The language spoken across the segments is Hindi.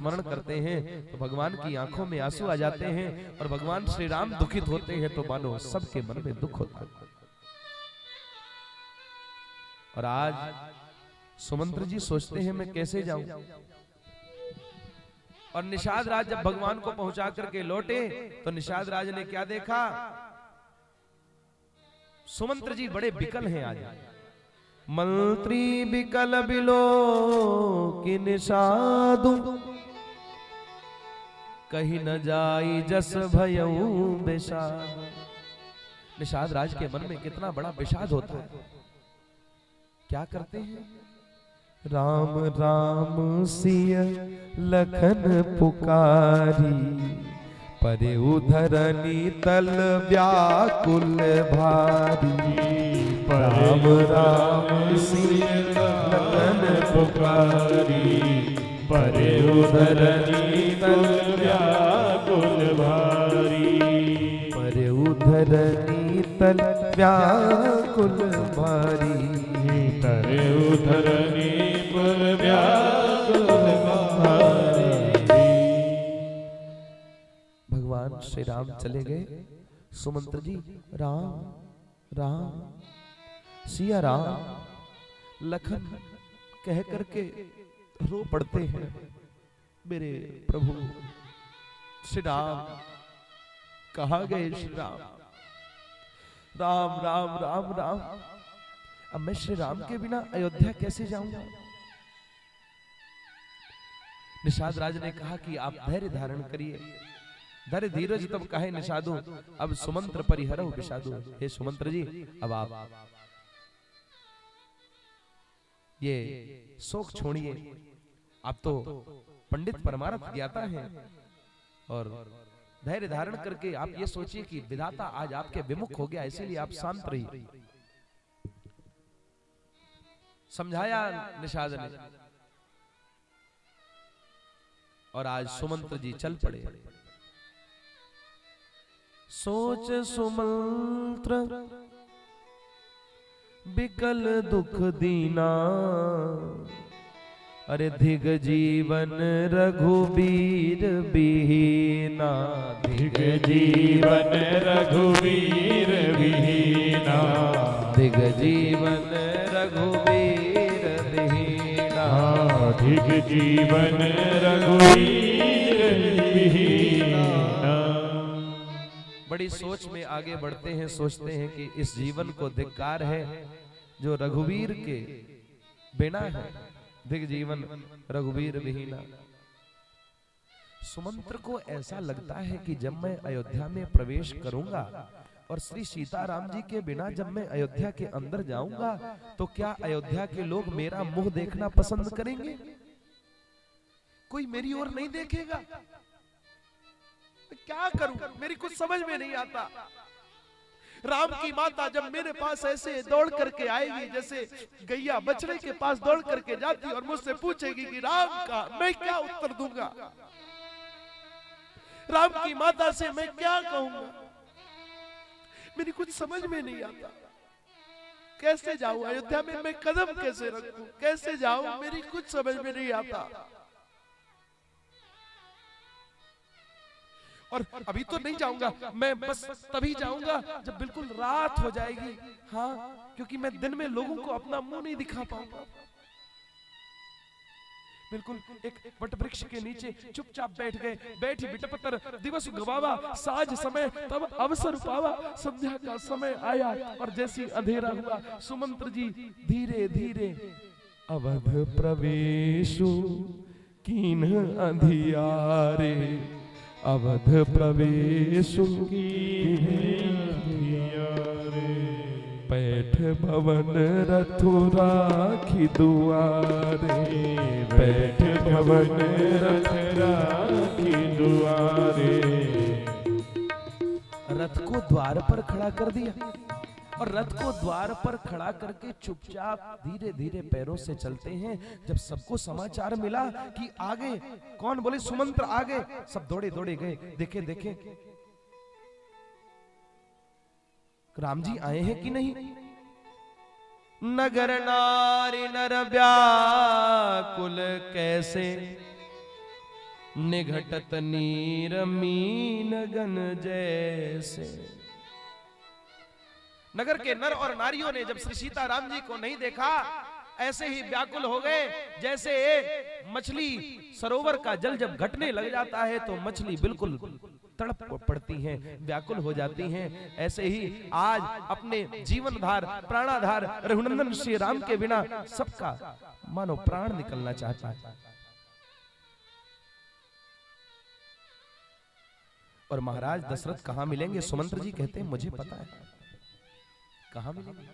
स्मरण करते हैं तो भगवान की आंखों में आंसू आ जाते हैं और भगवान श्री राम दुखित होते हैं तो मानो सबके मन में दुख होता है। और आज सुमंत्र जी सोचते हैं मैं कैसे जाऊं, और निषाद राज जब भगवान को पहुंचा करके लौटे तो निषाद राज ने क्या देखा, सुमंत्र जी बड़े विकल हैं आज। मंत्री विकल बिलो कि निषादु, कहीं न जाई जस भयऊ विषाद। निषाद राज के मन में कितना बड़ा विषाद होता है। क्या करते हैं, राम राम सिय लखन पुकारी, परे उधरनी तल व्याकुल भारी। राम राम सिय लखन पुकारी, परे उधरनी तल व्याकुल भारी। परे उधरनी तल व्याकुल भारी, परे उधरनी तल व्याकुल भारी। भगवान श्री राम चले गए। सुमंत्र जी राम राम सिया राम लखन कह करके रो पड़ते हैं। मेरे प्रभु श्री राम कहाँ गए श्री राम, राम राम राम राम। अब मैं श्री राम के बिना अयोध्या कैसे जाऊंगा। निषाद राज ने कहा कि आप धैर्य धारण करिए, धैर्य धीरज तब कहे निषादु, अब सुमंत्र परिहरौ विषादु। हे सुमंत्र जी अब आप ये शोक छोड़िए, आप तो पंडित परमार्थ ज्ञाता हैं, और धैर्य धारण करके आप ये सोचिए कि विधाता आज आपके विमुख हो गया, इसीलिए आप शांत रहिए। समझाया निषाद ने, और आज सुमंत्र जी चल पड़े। सोच सुमंत्र बिकल दुख दीना, अरे धिग जीवन रघुबीर बिहीना। धिग जीवन रघुवीर विहीना, धिग जीवन रघुबीर बिहीना। धिग जीवन रघुवीर विहीना। बड़ी सोच में आगे बढ़ते हैं, सोचते हैं कि इस जीवन को धिक्कार है जो रघुवीर के बिना है। धिग जीवन रघुवीर विहीना। सुमंत्र को ऐसा लगता है कि जब मैं अयोध्या में प्रवेश करूंगा और श्री सीताराम जी के बिना जब मैं अयोध्या के अंदर जाऊंगा तो क्या अयोध्या के लोग मेरा मुंह देखना पसंद करेंगे, कोई मेरी ओर नहीं देखेगा। क्या करूं, मेरी कुछ समझ में नहीं आता। राम की माता जब मेरे पास ऐसे दौड़ करके आएगी, जैसे गैया बछड़े के पास दौड़ करके जाती और मुझसे पूछेगी कि राम का, मैं क्या उत्तर दूंगा, राम की माता से मैं क्या कहूंगा, मेरी कुछ समझ में नहीं आता। कैसे जाऊं अयोध्या में, मैं कदम कैसे रखूं, कैसे जाऊं, मेरी कुछ समझ में नहीं आता। और अभी तो नहीं जाऊंगा, मैं बस तभी जाऊंगा जब बिल्कुल रात हो जाएगी। हाँ, क्योंकि मैं दिन में लोगों को अपना मुंह नहीं दिखा पाऊंगा। बिल्कुल एक वटवृक्ष के नीचे चुपचाप बैठ गए। बैठी बिटपतर दिवस गवावा, साँझ समय तब अवसर पावा। संध्या का समय आया और जैसी अंधेरा हुआ, सुमंत्र जी धीरे धीरे अवध प्रवेशु कीन अंधियारे। अवध प्रवेशु पैठ भवन रथु राखी दुआरे। पैठ भवन रथ राखी दुआरे। रथ को द्वार पर खड़ा कर दिया और रथ को द्वार पर खड़ा करके चुपचाप धीरे धीरे पैरों से चलते हैं। जब सबको समाचार मिला कि आगे कौन, बोले सुमंत्र आगे, सब दौड़े दौड़े गए। देखे देखे राम जी आए हैं कि नहीं। नगर नारी नर व्याकुल कैसे, निघटत नीर मीन गन जैसे। नगर के नर और नारियों ने जब श्री सीताराम जी को नहीं देखा, ऐसे ही व्याकुल हो गए जैसे मछली सरोवर का जल जब घटने लग जाता है तो मछली बिल्कुल तड़प पड़ती हैं, व्याकुल हो जाती हैं। ऐसे ही आज अपने जीवनधार प्राणाधार रघुनंदन श्री राम के बिना सबका मानो प्राण निकलना चाहता है। और महाराज दशरथ कहां मिलेंगे? सुमंत्र जी कहते हैं मुझे पता है कहां मिलेंगे,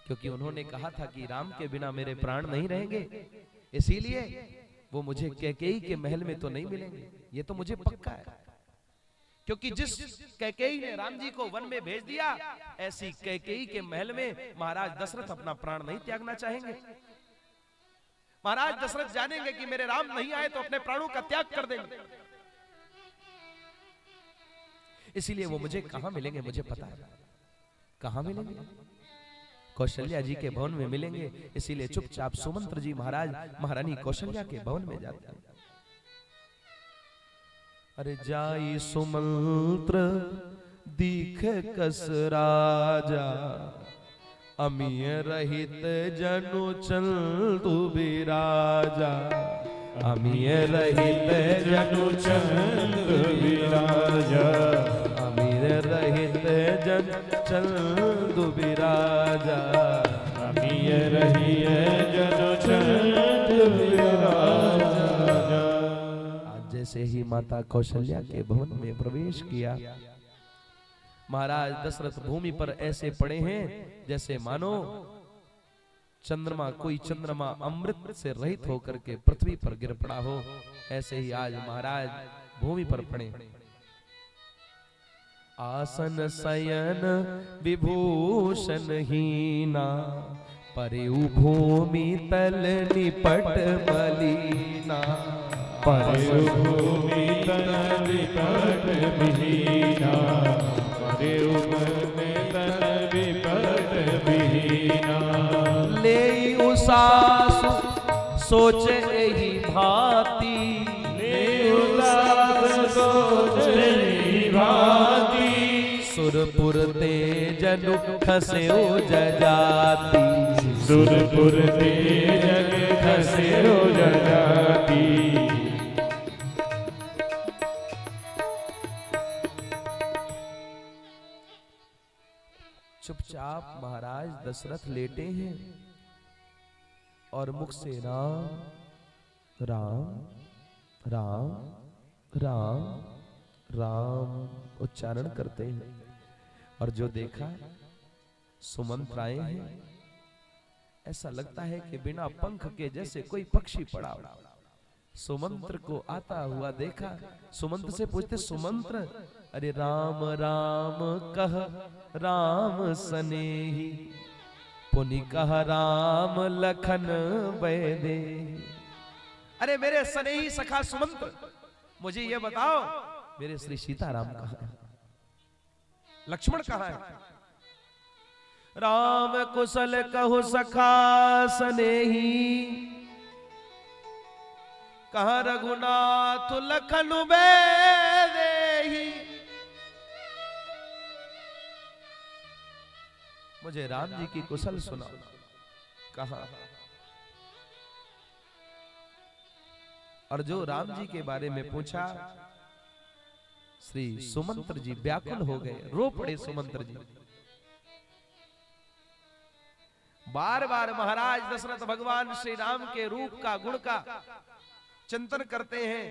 क्योंकि उन्होंने कहा था कि राम के बिना मेरे प्राण नहीं रहेंगे, इसीलिए वो मुझे कैकेयी के महल में तो नहीं मिलेंगे। ये तो मुझे पक्का है, क्योंकि जिस कैकेयी ने राम जी को वन में भेज दिया, ऐसी कैकेयी के महल में महाराज दशरथ अपना प्राण नहीं त्यागना चाहेंगे। महाराज दशरथ जानेंगे कि मेरे राम नहीं आए तो अपने प्राणों का त्याग कर देंगे, इसीलिए वो मुझे कहां मिलेंगे मुझे पता है। कहां मिलेंगे? कौशल्या जी के भवन में मिलेंगे, इसीलिए चुपचाप सुमंत्र जी महाराज महारानी कौशल्या के भवन में जाते हैं। अरे जाई सुमंत्र दीख कस राजा, अमीय रहित जनु चंदु बिराजा। अमीय रहित जनु चंदु बिराजा, अमीय रहित जन चंदु बिराजा। अमीय रहिय जनु चंदु बिराजा। आज जैसे ही माता कौशल्या के भवन में प्रवेश किया, महाराज दशरथ भूमि पर ऐसे पड़े हैं जैसे मानो चंद्रमा, कोई चंद्रमा अमृत से रहित होकर के पृथ्वी पर गिर पड़ा हो। ऐसे ही आज महाराज भूमि पर पड़े। आसन शयन विभूषण हीना, परिउ भूमि तल निपट मलीना। परिउ भूमि तल निपट मलीना, परिउ भूमि तल निपट मलीना। ले उसासु सोच एही भांति, ले उसासु सोच एही भांति। सुरपुर ते जनु खस्यो जजाति, सुरपुर ते जनु खस्यो जजाति। चुपचाप महाराज दशरथ लेटे हैं और मुख से राम राम राम राम राम उच्चारण करते हैं। और जो देखा सुमंत्र आए हैं, ऐसा लगता है कि बिना पंख के जैसे कोई पक्षी पड़ा। सुमंत्र को आता हुआ देखा, सुमंत्र से पूछते सुमंत्र, अरे राम राम कह राम सनेही, पुनि कह राम लखन बैदे। अरे मेरे सनेही सखा सुमंत्र, मुझे ये बताओ मेरे श्री सीताराम कहाँ है, लक्ष्मण कहाँ है? राम कुशल कहो सखा सनेही, कहाँ रघुनाथ लखन बैदेही। मुझे राम जी की कुशल सुनाओ, कहाँ? और जो राम जी के बारे में पूछा, श्री सुमंत्र जी व्याकुल हो गए, रो पड़े सुमंत्र जी। बार बार महाराज दशरथ भगवान श्री राम के रूप का, गुण का चिंतन करते हैं।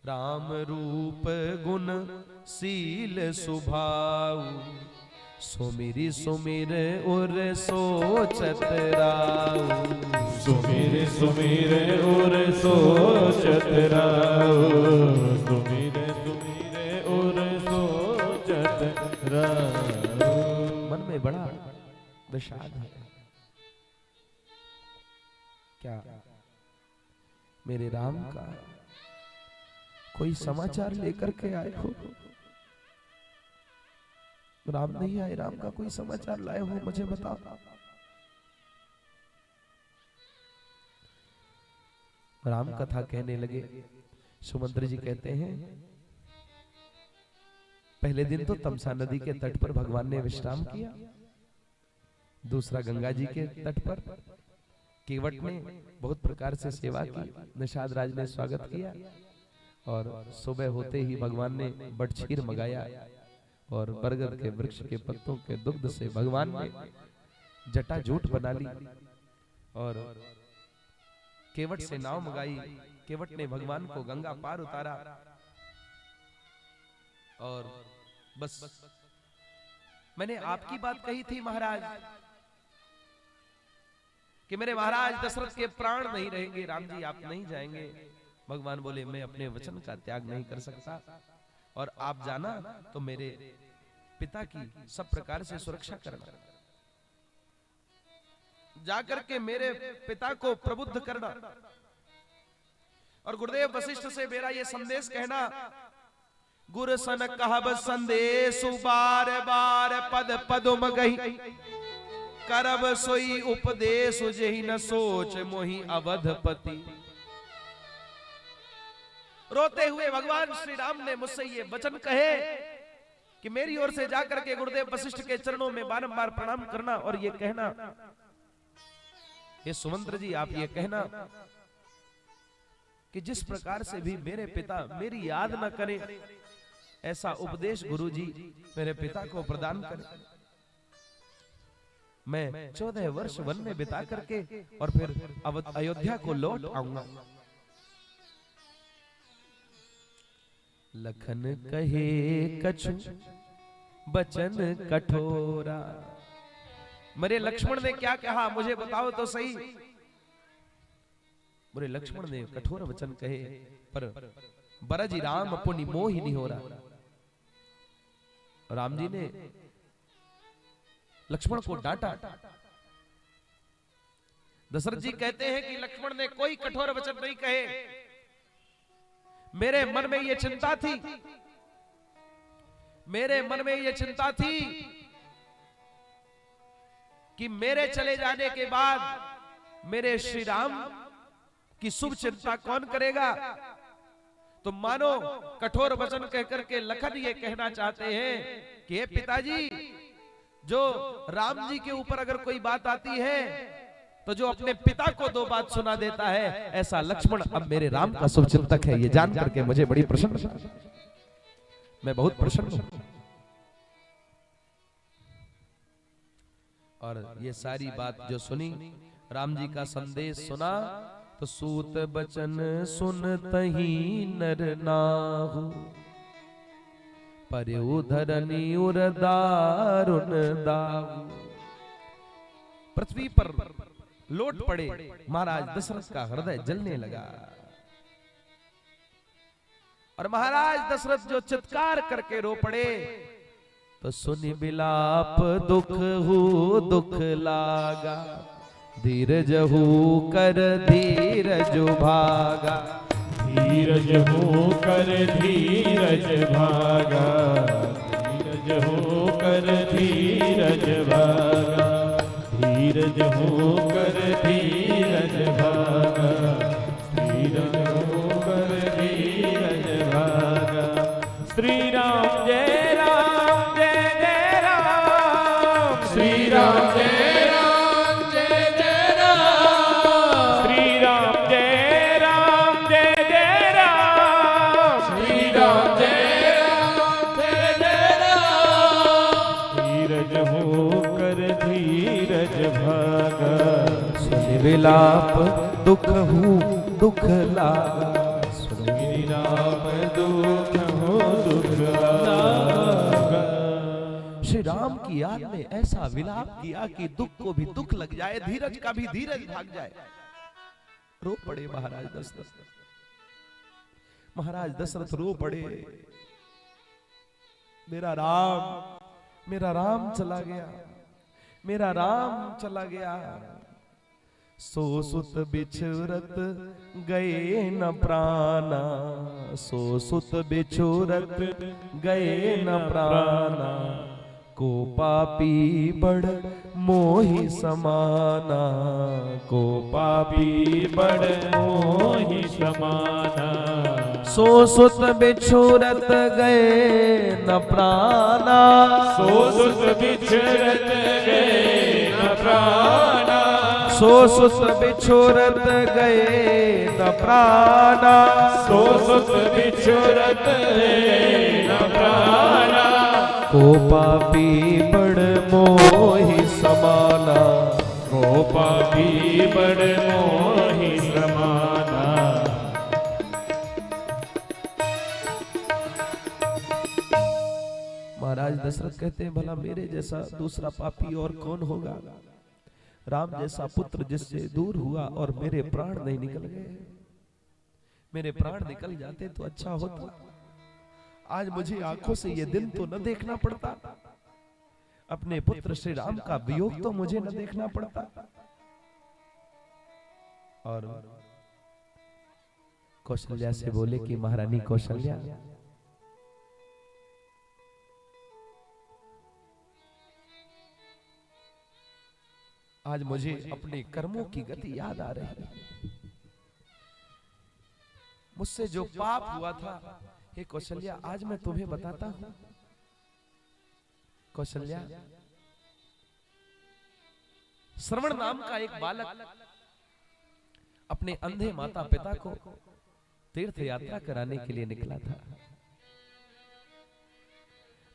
राम रूप गुण शील सुभाऊ, सुमिरि सुमिर उर सोचत राऊ। सुमिर सुमिर उर सोचत राऊ, सुमिर सुमिर उर सोचत राऊ। मन में बड़ा विषाद है। क्या मेरे राम का कोई समाचार लेकर के आए हो? राम नहीं आए, राम का कोई समाचार लाए हो, मुझे बताओ। राम कथा कहने लगे। सुमंत्र जी कहते हैं पहले दिन तो तमसा नदी के तट पर भगवान ने विश्राम किया, दूसरा गंगा जी के तट पर केवट ने बहुत प्रकार से सेवा की, निषाद राज ने स्वागत किया और सुबह होते ही भगवान ने बटछीर मंगाया और बरगद के वृक्ष के पत्तों के दुग्ध से भगवान ने जटाजूट बना ली और केवट से नाव मंगाई। केवट ने भगवान को गंगा पार उतारा और बस मैंने आपकी बात कही थी महाराज कि मेरे महाराज दशरथ के प्राण नहीं रहेंगे, राम जी आप नहीं जाएंगे। भगवान बोले मैं अपने वचन का त्याग नहीं कर सकता और आप जाना तो मेरे पिता की सब प्रकार से सुरक्षा करना, जाकर के मेरे पिता को प्रबुद्ध करना और गुरुदेव वशिष्ठ से मेरा ये संदेश कहना, गुर सन कहब संदेश बार बार पद पदुम गही, करब सोई उपदेश जेहि न सोच मोहि अवधपति। रोते हुए भगवान श्री राम ने मुझसे ये वचन कहे कि मेरी ओर से जाकर के गुरुदेव वशिष्ठ के चरणों में बारंबार प्रणाम करना और ये कहना, ये सुमंत्र जी आप ये कहना कि जिस प्रकार से भी मेरे पिता मेरी याद न करें ऐसा उपदेश गुरुजी मेरे पिता को प्रदान करें। मैं 14 वर्ष वन में बिता करके और फिर अयोध्या को लौट आऊंगा। लखन कहे कछु बचन कठोरा। मेरे लक्ष्मण ने क्या कहा मुझे बताओ तो सही। मेरे लक्ष्मण ने कठोर वचन कहे पर बरजी राम पुनि मोहि नहीं हो रहा। राम जी ने लक्ष्मण को डांटा। दशरथ जी कहते हैं कि लक्ष्मण ने कोई कठोर वचन नहीं कहे। मेरे मन में यह चिंता थी, मेरे मन में यह चिंता थी कि मेरे चले जाने के बाद मेरे श्री राम की शुभ चिंता कौन करेगा। तो मानो कठोर वचन कहकर के लखन ये कहना चाहते हैं कि हे पिताजी, जो राम जी के ऊपर अगर कोई बात आती है तो जो अपने पिता को दो बात सुना देता है, ऐसा लक्ष्मण अब मेरे राम का शुभ चिंतक है। ये जान करके मुझे बड़ी प्रसन्नता, मैं बहुत प्रसन्न हूं। और ये सारी बात जो सुनी, राम जी का संदेश सुना, तो सूत बचन सुनतहि नर नाहु, पर उधरनि उर दारुण दाहु। पृथ्वी पर लौट पड़े महाराज दशरथ का हृदय जलने लगा और महाराज दशरथ जो चित्कार करके रो पड़े, तो सुनि बिलाप दुख हु दुख लागा, धीरज हु कर धीरज भागा। धीरज हो कर धीरज भागा, धीरज हो कर धीरज भागा, धीरज हो कर धीरज भागा, धीरज हो कर धीरज भागा। श्री राम जय राम जय जय राम, श्री राम जय राम जय जय राम, श्री राम जय राम जय जय राम, श्री राम जय राम जय जय राम। धीरज हो कर धीरज भागा, सुनि विलाप दुख हूँ दुख लागा। विलाप दुख हो दुख लागा। श्री राम की याद में ऐसा विलाप किया कि दुख को भी दुख लग जाए, धीरज का भी धीरज भाग जाए। रो पड़े महाराज दशरथ। महाराज दशरथ रो पड़े, मेरा राम चला गया, मेरा राम चला गया। सो सुत बिछुरत गए न प्राणा, सो सुत बिछुरत गए न प्राणा। को पापी बड़ मोहि समाना, को पापी बड़ मोहि समाना। सो सुत बिछुरत गए न प्राणा, सो सुत बिछुरत गए न प्राणा। सो सुत बिछुरत गए न प्राणा, सो सुत बिछुरत गए न प्राणा। को पापी बड़ मोहि समाना, को पापी बड़ मोहि समाना। महाराज दशरथ कहते हैं भला मेरे जैसा दूसरा पापी और कौन होगा। राम जैसा पुत्र जिससे दूर हुआ और मेरे प्राण नहीं निकल गए। मेरे प्राण निकल जाते तो अच्छा होता। आज मुझे आंखों से ये दिन तो न देखना पड़ता, अपने पुत्र श्री राम का वियोग तो मुझे न देखना पड़ता। और कौशल्या से बोले कि महारानी कौशल्या, आज मुझे अपने कर्मों की गति याद आ रही है। मुझसे जो पाप हुआ था, हे कौशल्या, आज मैं तुम्हें बताता हूं। कौशल्या, श्रवण नाम का एक बालक अपने अंधे माता पिता को तीर्थ यात्रा कराने के लिए निकला था।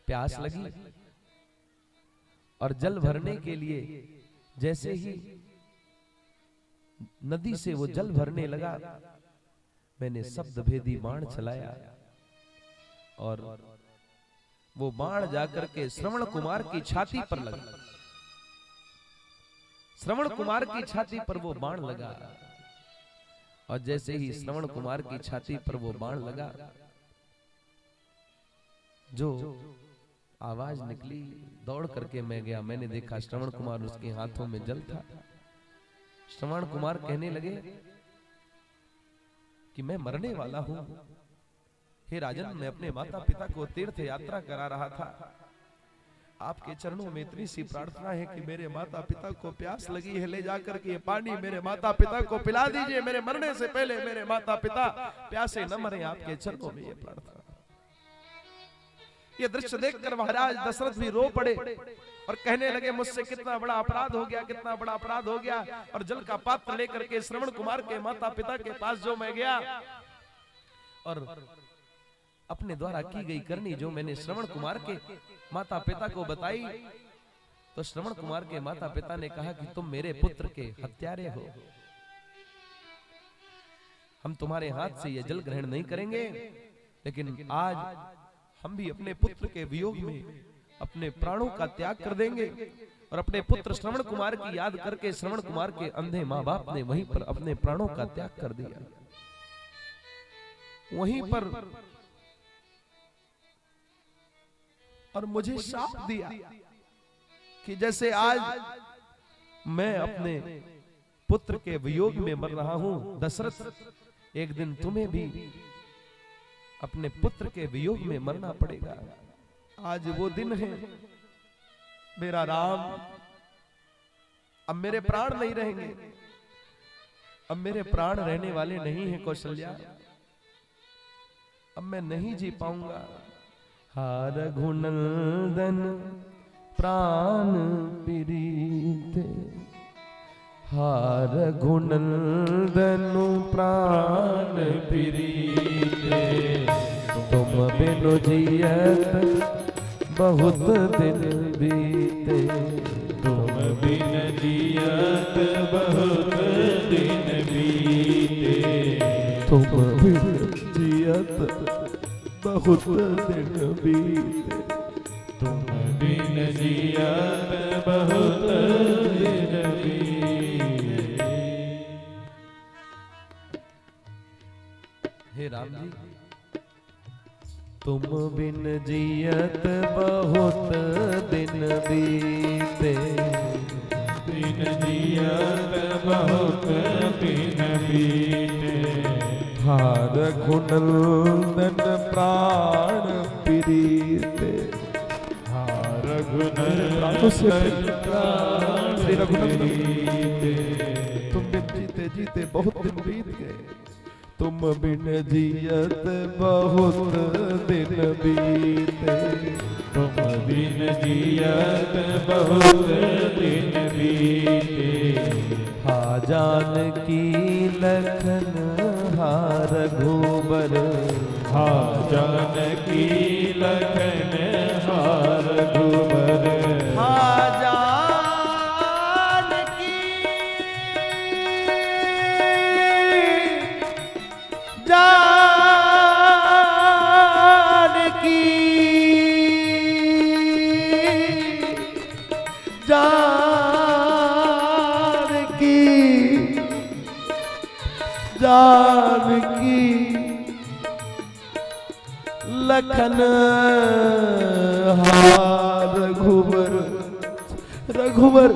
प्यास लगी और जल भरने के लिए जैसे ही नदी से वो जल भरने लगा, मैंने शब्द भेदी बाण चलाया और वो बाण जाकर के श्रवण कुमार की छाती पर लगा। श्रवण कुमार की छाती पर वो बाण लगा और जैसे ही श्रवण कुमार की छाती पर वो बाण लगा, जो आवाज निकली, दौड़ करके मैं गया। मैंने देखा श्रवण कुमार, उसके हाथों में जल था। श्रवण कुमार कहने लगे कि मैं मरने वाला हूं। हे राजन, मैं अपने माता पिता को तीर्थ यात्रा करा रहा था। आपके चरणों में इतनी सी प्रार्थना है कि मेरे माता पिता को प्यास लगी है, ले जाकर के ये पानी मेरे माता पिता को पिला दीजिए। मेरे मरने से पहले मेरे माता पिता प्यासे न मरे, आपके चरणों में ये प्रार्थना। ये दृश्य देखकर महाराज दशरथ भी रो पड़े और कहने लगे, मुझसे कितना बड़ा अपराध हो गया, कितना बड़ा अपराध हो गया। और जल का पात्र लेकर के श्रवण कुमार के माता पिता के पास जो मैं गया और अपने द्वारा की गई करनी जो मैंने श्रवण कुमार के माता पिता को बताई, तो श्रवण कुमार के माता पिता ने कहा कि तुम मेरे पुत्र के हत्यारे हो, हम तुम्हारे हाथ से यह जल ग्रहण नहीं करेंगे। लेकिन आज हम भी अपने पुत्र के वियोग में अपने प्राणों का त्याग कर देंगे। और अपने पुत्र श्रवण कुमार की याद करके श्रवण कुमार के अंधे माँ बाप ने वहीं पर अपने प्राणों का त्याग कर दिया। वहीं पर और मुझे शाप दिया कि जैसे आज मैं अपने पुत्र के वियोग में मर रहा हूं, दशरथ, एक दिन तुम्हें भी अपने पुत्र के वियोग में मरना पड़ेगा। आज वो दिन है मेरा राम, अब मेरे प्राण नहीं रहेंगे, अब मेरे प्राण रहने वाले नहीं हैं कौशल्या, अब मैं नहीं जी पाऊंगा। हार घुनंदन प्राण प्रीते, हार घुनंदन प्राण प्रीते, तुम बिनु जियत बहुत दिन बीते, तुम बिन जियत बहुत दिन बीते, तुम बिनु जियत बहुत दिन बीते, तुम बिन जियत बहुत दिन बीते। हे राम जी, तुम बिन जियत बहुत दिन बीते, बिन जियत बहुत दिन बीते, हार घुनंदन प्राण प्रीते, हार प्राणों से श्री रघुनंदन तुम बिन जीते जीते बहुत दिन बीत गए, तुम बिन जियत बहुत दिन बीते, तुम बिन जियत बहुत दिन बीते। हा जानकी लखन हा रघुबर, हा जानकी लखन हा रघुबर, हा जानकी जानकी लखन हा रघुबर, रघुबर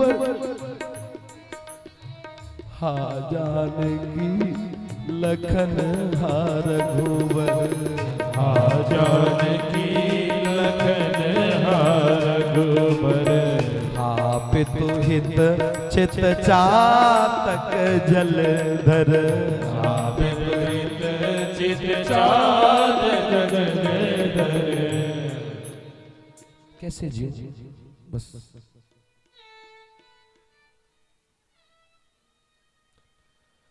हा जानकी लखन हा रघुबर, हा जानकी लखन हा रघुबर, हा पितु हित चित चातक जलधर, हा पितु हित चित चातक जलधर। कैसे जी बस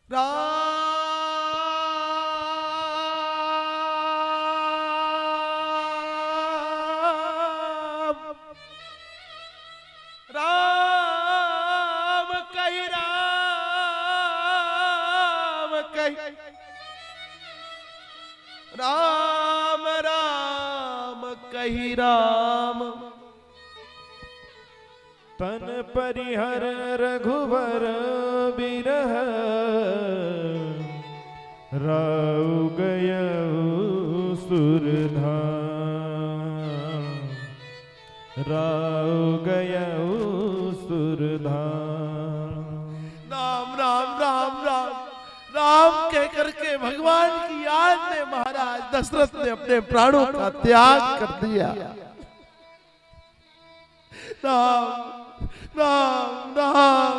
राम राम कही राम कही राम राम कही राम, तन परिहर रघुबर बिरह, राउ गयउ सुरधाम, राउ गयउ सुरधाम। राम राम राम राम राम कह करके भगवान की याद में महाराज दशरथ ने अपने प्राणों का त्याग कर दिया। राम राम राम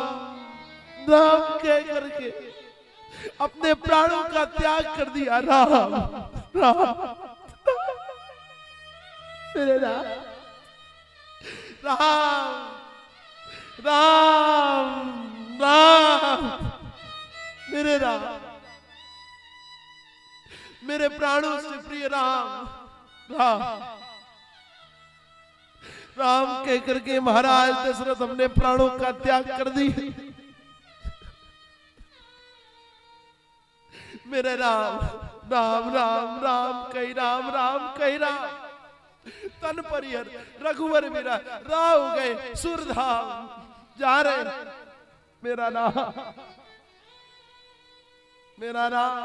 राम कह करके अपने प्राणों का त्याग कर दिया। राम राम मेरे राम राम राम राम मेरे राम, मेरे प्राणों से प्रिय राम राम राम कह करके महाराज दशरथ अपने प्राणों का त्याग कर दी। मेरे राम राम राम राम कही राम राम कही राम, तन परिहर रघुवर मेरा राव गए सुरधाम, जा रहे मेरा नाम मेरा नाम।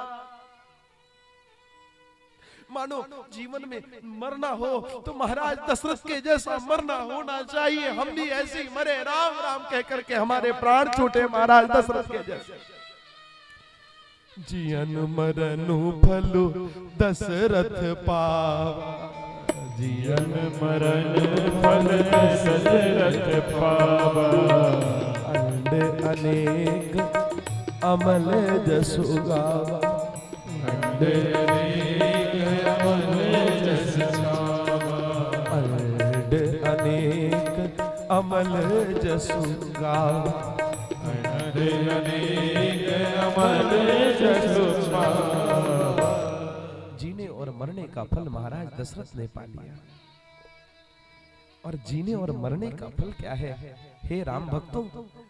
मानो जीवन में मरना हो तो महाराज दशरथ के जैसा मरना होना चाहिए, हम भी ऐसे ही मरे राम राम कह करके हमारे प्राण छूटे महाराज दशरथ के जैसे। जियन मरनु फलु दशरथ पावा, जियन मरण फल दशरथ पावा, अंड अनेक अमल जसु गावा, अंड अनेक अमल जसु गावा, अंड अनेक अमल जसु गावा, अंड अनेक अमल जसु गावा। जीने और मरने का फल महाराज दशरथ ने पा लिया। और जीने और मरने का फल क्या है? हे राम भक्तों,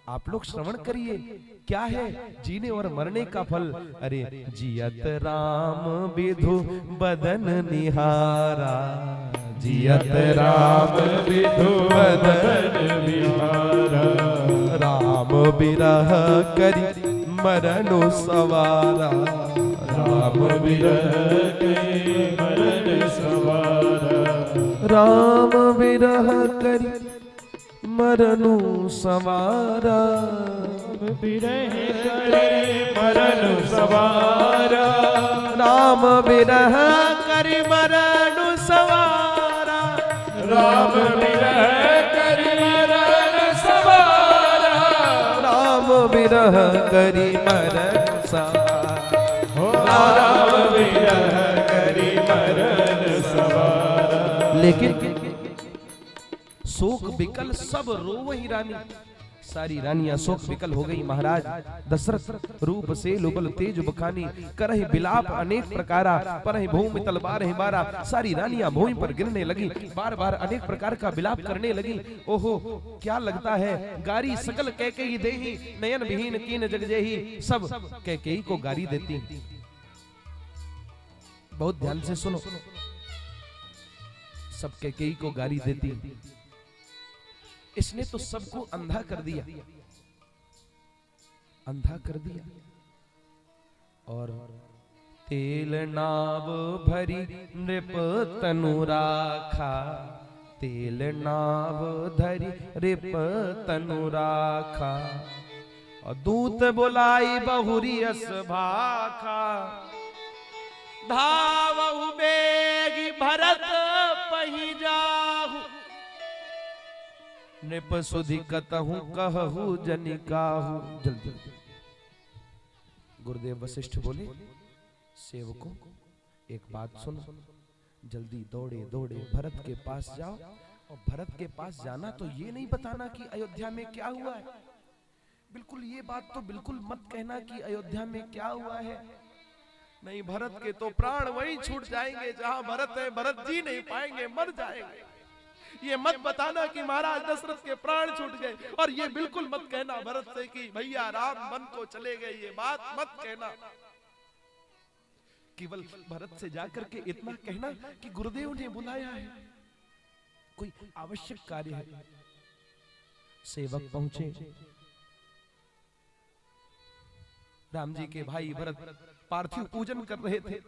आप लोग श्रवण करिए क्या है जीने और मरने का फल। अरे जियत राम विधु बदन निहारा, जियत राम विधु बदन निहारा, राम बिरह करी मरनु सवारा, राम बिरह करी मरनु सवारा, राम बिरह करी मरनु सवारा, बिरह करे मरनु सवारा, राम बिरह करी मरनु सवारा, राम विरह करि मरण सवारा, राम विरह करि मरण सवारा, हो राम विरह करि मरण सवारा। लेकिन शोक विकल सब रोवहि रानी, सारी रानियां शोक विकल हो गई। महाराज दशरथ रूप से लुबल तेज बखानी, करहि बिलाप अनेक प्रकारा, परहि भूमि तलवार ही मारा। सारी रानियां भूमि पर गिरने लगी, बार बार अनेक प्रकार का बिलाप करने लगी। ओहो क्या लगता है, गारी सकल कैकेयी देही, नयन विहीन कीन जग जेही। सब कैकेयी को गारी देती। बहुत ध्यान से सुनो, सब कैकेयी को गारी देती। इसने तो सबको अंधा कर दिया, अंधा कर दिया। और तेल नाव भरी नृप तनु राखा, तेल नाव धरी नृप तनु राखा। और दूत बुलाई बहुरी अस भाखा, धावहु बेगी भरत पहि जाहु। नृप सुधि कतहु कहु जनिकाहु। जल्दी गुरुदेव वशिष्ठ बोले, सेवकों एक बात सुनो, जल्दी दौड़े दौड़े भरत के पास जाओ। और भरत के पास जाना तो ये नहीं बताना कि अयोध्या में क्या हुआ है, बिल्कुल ये बात तो बिल्कुल मत कहना कि अयोध्या में क्या हुआ है। नहीं, भरत के तो प्राण वहीं छूट जाएंगे जहां भरत है, भरत जी नहीं पाएंगे, मर जाएंगे। ये मत बताना कि महाराज दशरथ के प्राण छूट गए, और ये बिल्कुल मत कहना भरत से कि भैया राम वन को चले गए, ये बात मत कहना। केवल भरत से जाकर के इतना कहना कि गुरुदेव ने बुलाया है, कोई आवश्यक कार्य है। सेवक पहुंचे, राम जी के भाई भरत पार्थिव पूजन कर रहे थे।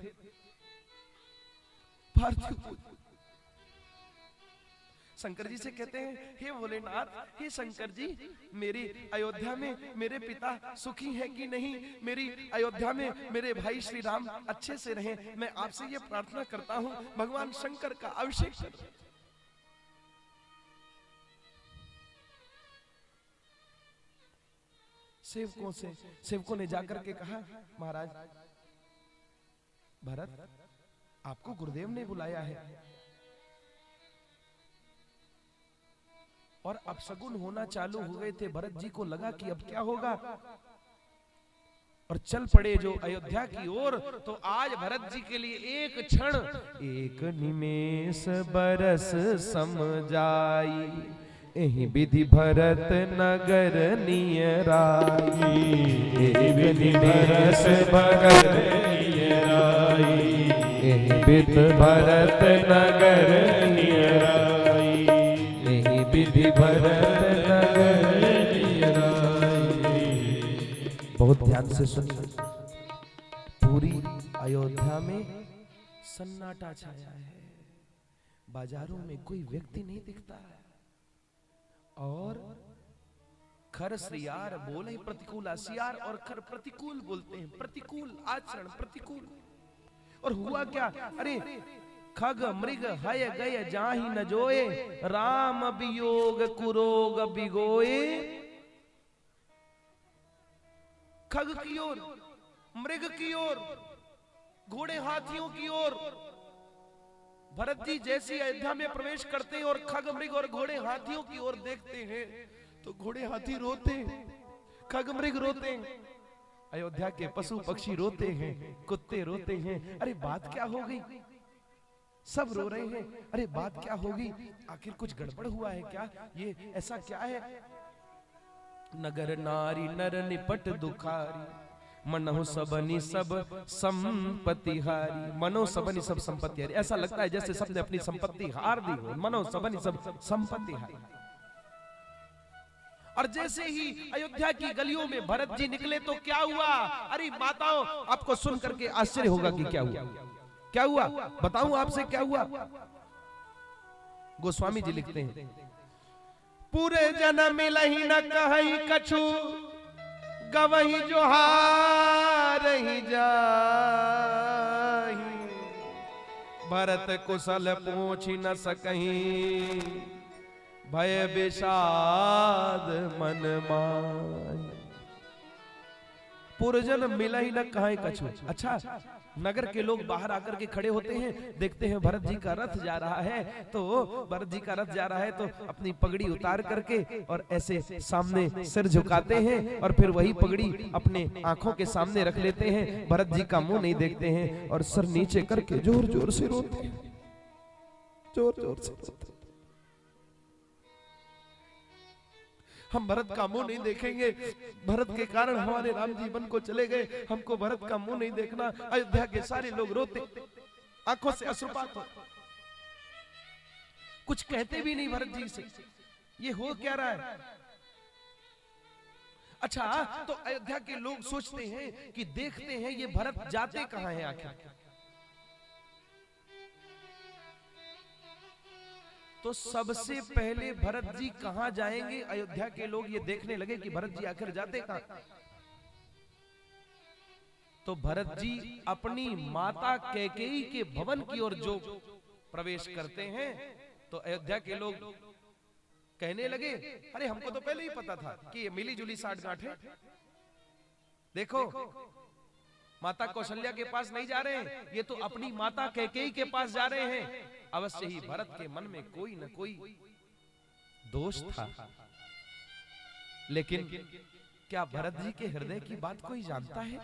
पार्थिव पूजन, शंकर जी से कहते हैं, हे भोलेनाथ, हे शंकर जी, मेरी अयोध्या में मेरे पिता सुखी हैं कि नहीं, मेरी अयोध्या में मेरे भाई श्री राम अच्छे से रहें, मैं आपसे ये प्रार्थना करता हूं, भगवान शंकर का अभिषेक कर। सेवकों ने जाकर के कहा, महाराज भरत, आपको गुरुदेव ने बुलाया है और अब शगुन होना चालू हो गए थे। भरत जी को लगा कि अब क्या होगा, और चल पड़े जो अयोध्या की ओर। तो आज भरत जी के लिए एक क्षण, एक निमेष बरस सम जाई, एहि विधि भरत नगर नियराई, एहि विधि बरस नगर नियराई, एहि विधि भरत नगर नियराई, एहि विधि भरत नगर नियराई। बहुत ध्यान से सुनिए, पूरी अयोध्या में सन्नाटा छाया है, बाजारों में कोई व्यक्ति नहीं दिखता है, और खर श्रियार बोले प्रतिकूल, सियार और खर प्रतिकूल बोलते हैं, प्रतिकूल आचरण, प्रतिकूल। और हुआ क्या, अरे खग मृग हय गय जाहि न जोए, राम वियोग कुरोग बिगोए। खग की ओर, मृग की ओर, घोड़े हाथियों की ओर भरत जी जैसी अयोध्या में प्रवेश करते हैं और खग मृग और घोड़े हाथियों की ओर देखते हैं, तो घोड़े हाथी रोते हैं, खग मृग रोते हैं, अयोध्या के पशु पक्षी रोते हैं, कुत्ते रोते हैं। अरे बात क्या हो गई, सब रो रहे हैं, अरे बात क्या होगी, आखिर कुछ गड़बड़ हुआ है क्या, ये ऐसा क्या है। नगर नारी नर निपट दुखारी, मनो सबनी सब संपत्ति हारी, मनो सबनी सब संपत्ति हारी। ऐसा लगता है जैसे सबने अपनी संपत्ति हार दी हो, मनो सबनी सब संपत्ति हारी। और जैसे ही अयोध्या की गलियों में भरत जी निकले तो क्या हुआ, अरे माताओं आपको सुन करके आश्चर्य होगा कि क्या हुआ, क्या हुआ बताऊं आपसे क्या हुआ। गोस्वामी जी लिखते हैं, पूरे जन्म मिलहि न कहई कछु, गवही जो हारहि जाहि, भरत कुशल पूछ न सकहीं, भय विषाद मन माय। पुरजन मिला ही न कहां कछु। अच्छा, नगर के लोग बाहर आकर के खड़े होते हैं, देखते हैं भरत जी का रथ जा रहा है, तो भरत जी का रथ जा रहा है तो अपनी पगड़ी उतार करके और ऐसे सामने सिर झुकाते हैं और फिर वही पगड़ी अपने आंखों के सामने रख लेते हैं। भरत जी का मुंह नहीं देखते हैं और सर नीचे करके जोर जोर से रोते हैं, जोर जोर से रोते हैं। हम भरत का मुंह नहीं देखेंगे, भरत के कारण हमारे राम जी वन को चले गए, हमको भरत का मुंह नहीं देखना। अयोध्या के सारे लोग रोते, आंखों से अश्रुपात हो, कुछ कहते भी नहीं भरत जी से, ये हो क्या रहा है। अच्छा, तो अयोध्या के लोग सोचते हैं कि देखते हैं ये भरत जाते कहां हैं आखिर। तो सबसे पहले भरत जी कहां जाएंगे, अयोध्या के लोग ये देखने लगे कि भरत जी आखिर जाते कहां। तो भरत जी अपनी माता कैकेयी के भवन की ओर जो प्रवेश करते हैं, तो अयोध्या के लोग कहने लगे, अरे हमको तो पहले ही पता था कि ये मिली जुली साठगांठ है। देखो, माता कौशल्या के पास नहीं जा रहे हैं, ये तो अपनी माता कैकेयी के पास जा रहे हैं। अवश्य ही भरत के मन में कोई न कोई दोष था, लेकिन क्या भरत जी के हृदय की बात कोई जानता है।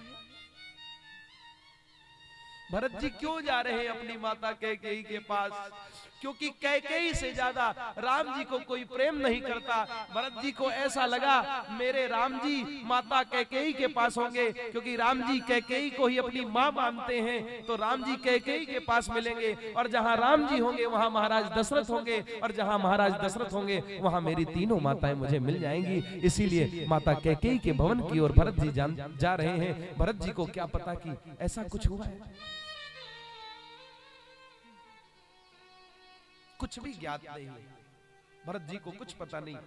भरत जी क्यों जा रहे हैं अपनी माता कैकेयी के पास, क्योंकि कैकेयी से ज्यादा राम जी को कोई प्रेम नहीं करता। भरत जी को ऐसा लगा मेरे राम जी माता कैकेयी के पास होंगे, क्योंकि राम जी कैकेयी को ही अपनी मां मानते हैं, तो राम जी कैकेयी के पास मिलेंगे, और जहां राम जी होंगे वहां महाराज दशरथ होंगे, और जहां महाराज दशरथ होंगे वहां मेरी तीनों माताएं मुझे मिल जाएंगी। इसीलिए माता कैकेयी के भवन की ओर भरत जी जा रहे हैं। भरत जी को क्या पता कि ऐसा कुछ हुआ है, कुछ भी ज्ञात नहीं, भरत जी को कुछ पता नहीं।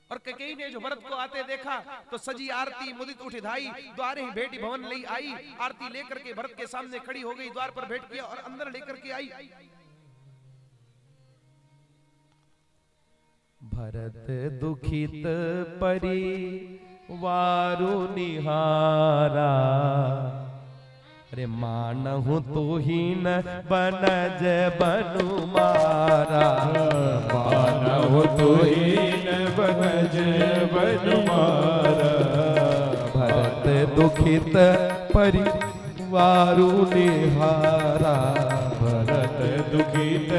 और कैकेयी ने जो भरत को आते देखा तो सजी आरती मुदित उठ धाई, द्वारे ही भेटी भवन ले आई। आरती लेकर के भरत के सामने खड़ी हो गई, द्वार पर भेंट किया और अंदर लेकर के आई। भरत दुखित परिवारु निहारा, अरे मानहु तो ही न बनज बनु मारा। मानहु तो ही न बनज बनु मारा। भरत दुखित परिवारु निहारा, भरत दुखित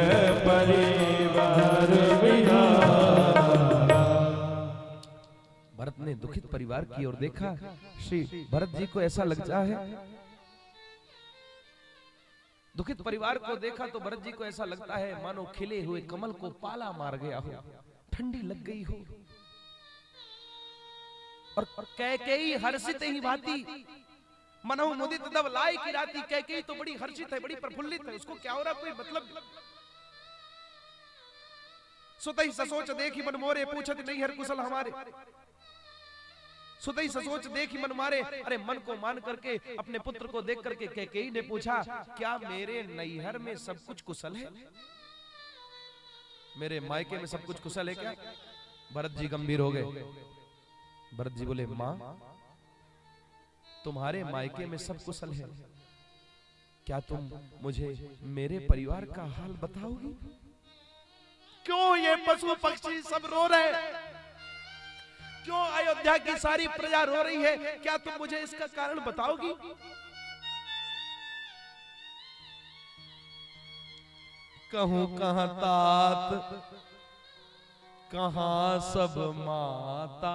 परिवार विहारा। भरत ने दुखित परिवार की ओर देखा। श्री भरत जी को ऐसा लगता है, दुखित परिवार को देखा तो भरत जी को ऐसा लगता है मानो खिले हुए कमल को पाला मार गया हो, ठंडी लग गई हो। और कैकेयी हर्षित ही भांति मनहु मुदित दब लाई की राती। कैकेयी तो बड़ी हर्षित है, बड़ी प्रफुल्लित है, उसको क्या हो रहा कोई मतलब। सुतई ससोच देखी मन मोरे, पूछत नहीं हर कुशल हमारे। सुतई ससोच देखी मन मारे, अरे मन को मान करके अपने पुत्र को देख करके कैकेयी ने पूछा, क्या मेरे नैहर में सब कुछ कुशल है, मेरे मायके में सब कुछ कुशल है क्या। भरत जी गंभीर हो गए। भरत जी बोले, मां तुम्हारे मायके में सब कुशल है, क्या तुम मुझे मेरे परिवार का हाल बताओगी। क्यों ये पशु पक्षी सब रो रहे, क्यों अयोध्या की सारी प्रजा रो रही है, क्या तुम मुझे इसका कारण बताओगी। कहूं कहां तात, कहां सब माता।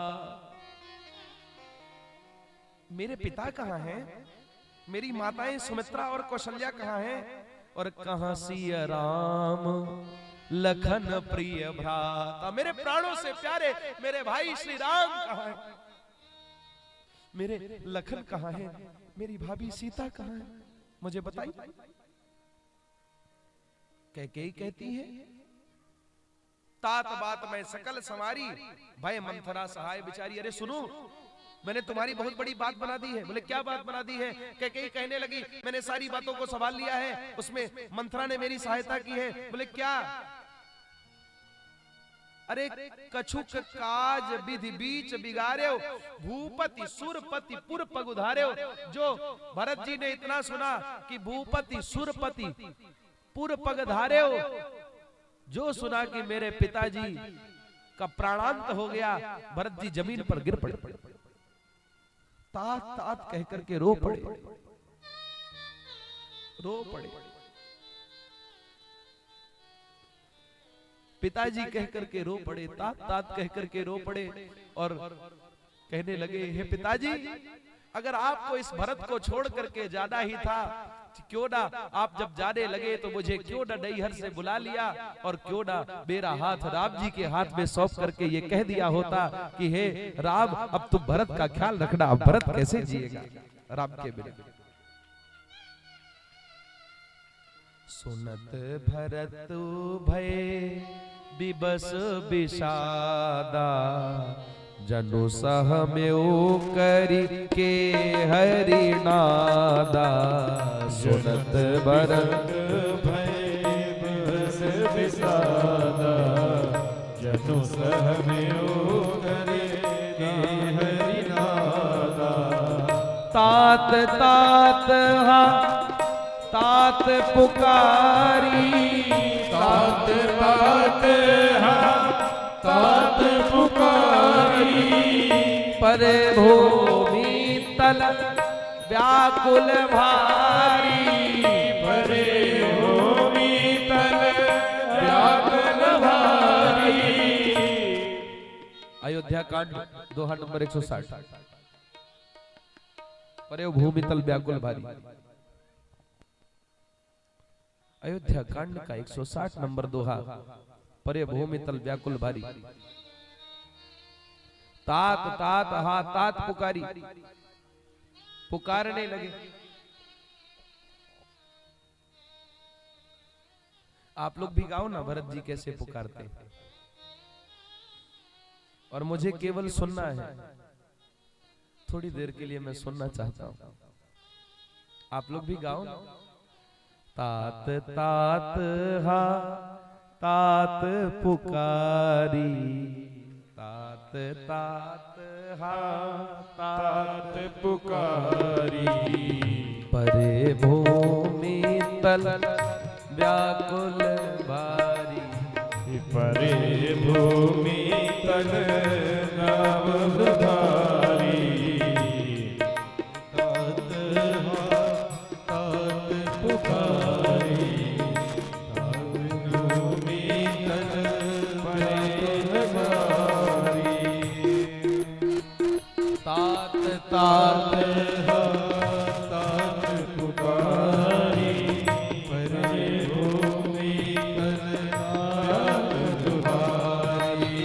मेरे पिता कहां हैं, मेरी माताएं सुमित्रा और कौशल्या कहां हैं, और कहां सिया राम लखन प्रिय भ्राता। मेरे प्राणों से प्यारे मेरे भाई श्री राम कहां हैं, मेरे लखन कहां हैं, मेरी भाभी सीता कहां है, मुझे बताइए। कैकेयी कहती है, तात बात में सकल समारी, भय मंथरा सहाय बिचारी। अरे सुनो, मैंने तुम्हारी बहुत बड़ी बात बना दी है। बोले क्या बात बना दी है? कैकेयी कहने लगी मैंने सारी बातों को संभाल लिया है, उसमें मंथरा ने मेरी सहायता की है। बोले क्या? अरे कछुक काज विधि बीच बिगाड़ो, भूपति सुरपति पुर पग उधार्यो। जो भरत जी ने इतना सुना कि भूपति सुरपति पुर पग धार्यो, जो सुना कि मेरे पिताजी का प्राणांत हो गया, भरत जी जमीन पर गिर पड़े, तात तात कह करके रो पड़े, रो पड़े। पिताजी कह करके रो पड़े, तात तात कह करके रो पड़े और कहने लगे हे पिताजी, अगर आपको इस भरत को छोड़ करके जाना ही था, क्यों ना आप जब जाने लगे तो मुझे क्यों ना नैहर से बुला लिया, और क्यों ना मेरा हाथ राम जी के हाथ में सौंप करके ये कह दिया होता कि हे राम, अब तुम भरत का ख्याल रखना, अब भरत कैसे जिएगा राम के बिना। सुनत भरत भय विबस विषादा, जनु सहम्यो करि के हरिनादा। सुनत भरत भय विबस विषादा, जनु सहम्यो करि के हरिनादा। तात तात हा तात पुकारी, तात तात हा तात पुकारी। परे भूमि तल व्याकुल भारी, परे भूमि तल व्याकुल भारी। अयोध्या कांड दोहा नंबर 160। परे भूमि तल व्याकुल भारी, अयोध्या कांड का 160 नंबर दोहा, परे भूमि तल व्याकुल भारी। तात तात हा तात पुकारी, पुकारने लगे। आप लोग भी गाओ ना भरत जी कैसे पुकारते, और मुझे केवल सुनना है, थोड़ी देर के लिए मैं सुनना चाहता हूं। आप लोग भी गाओ ना। तात तात हा तात पुकारी, तात तात हा तात पुकारी। परे भूमि तल व्याकुल भारी, परे भूमि तल व्याकुल भारी। तात हा तात पुकारी, भूमि तल व्याकुल भारी। तात तात तात हा तात पुकारी, परे भूमि तल व्याकुल भारी।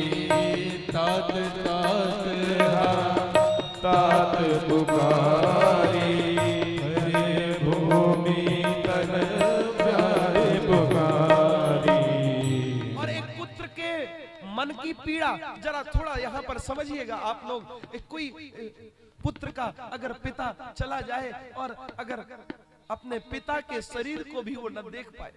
तात तात हा तात पुकारी, परे भूमि तल व्याकुल भारी। और एक पुत्र के मन की पीड़ा जरा थोड़ा यहाँ पर समझिएगा आप लोग। एक कोई पुत्र का अगर पिता चला जाए और अगर अपने पिता के शरीर को भी वो न देख पाए,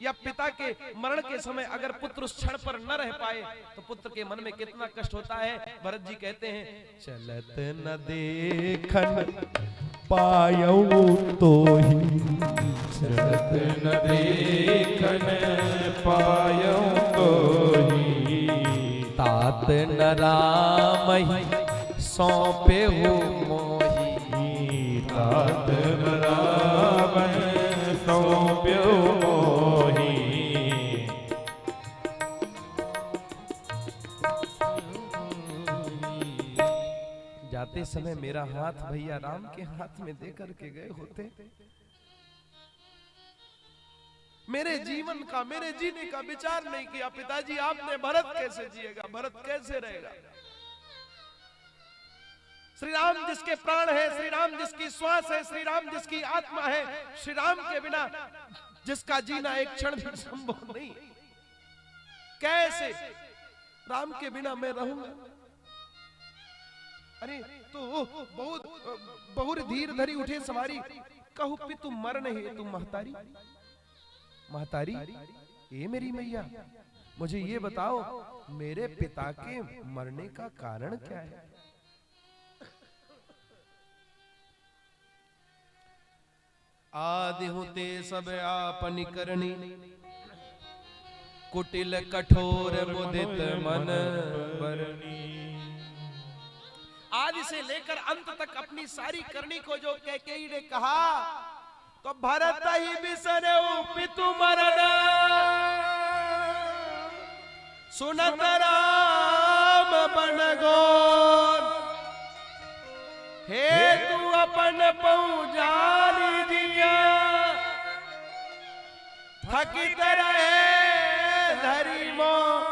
या पिता के मरण के समय अगर पुत्र उस क्षण पर न रह पाए, तो पुत्र के मन में कितना कष्ट होता है। भरत जी कहते हैं चलत न देखन पायऊ तो ही, चलत न देखन पायऊ तोहि। तात न राम ही सौंपे हो मोही, तात न राम सौंप्यो मोहि। जाते समय मेरा हाथ भैया राम के हाथ में दे करके गए होते, मेरे जीवन का, मेरे जीने का विचार नहीं किया। पिताजी आपने भरत कैसे जिएगा, भरत कैसे रहेगा। श्री राम जिसके प्राण है, श्री राम जिसकी श्वास है, श्री राम जिसकी आत्मा है, श्री राम के बिना जिसका जीना एक क्षण भी संभव नहीं, कैसे राम के बिना मैं रहूंगा। अरे तो बहुत धीर धरी उठे सवारी, कहू पितु मर नहीं तुम महतारी। महतारी, ये मेरी मैया, मुझे ये बताओ मेरे पिता के मरने का कारण क्या है? आदि होते सब आपनी करनी, कुटिल कठोर मुदित मन बरनी। आदि से लेकर अंत तक अपनी सारी करनी को जो कैकेयी ने कहा, तो भरत ही बिसरऊ पितु मरण, सुनत राम बन गोर। हे तू अपन पहुँचानी दिया, थकित रहे धरी मोन।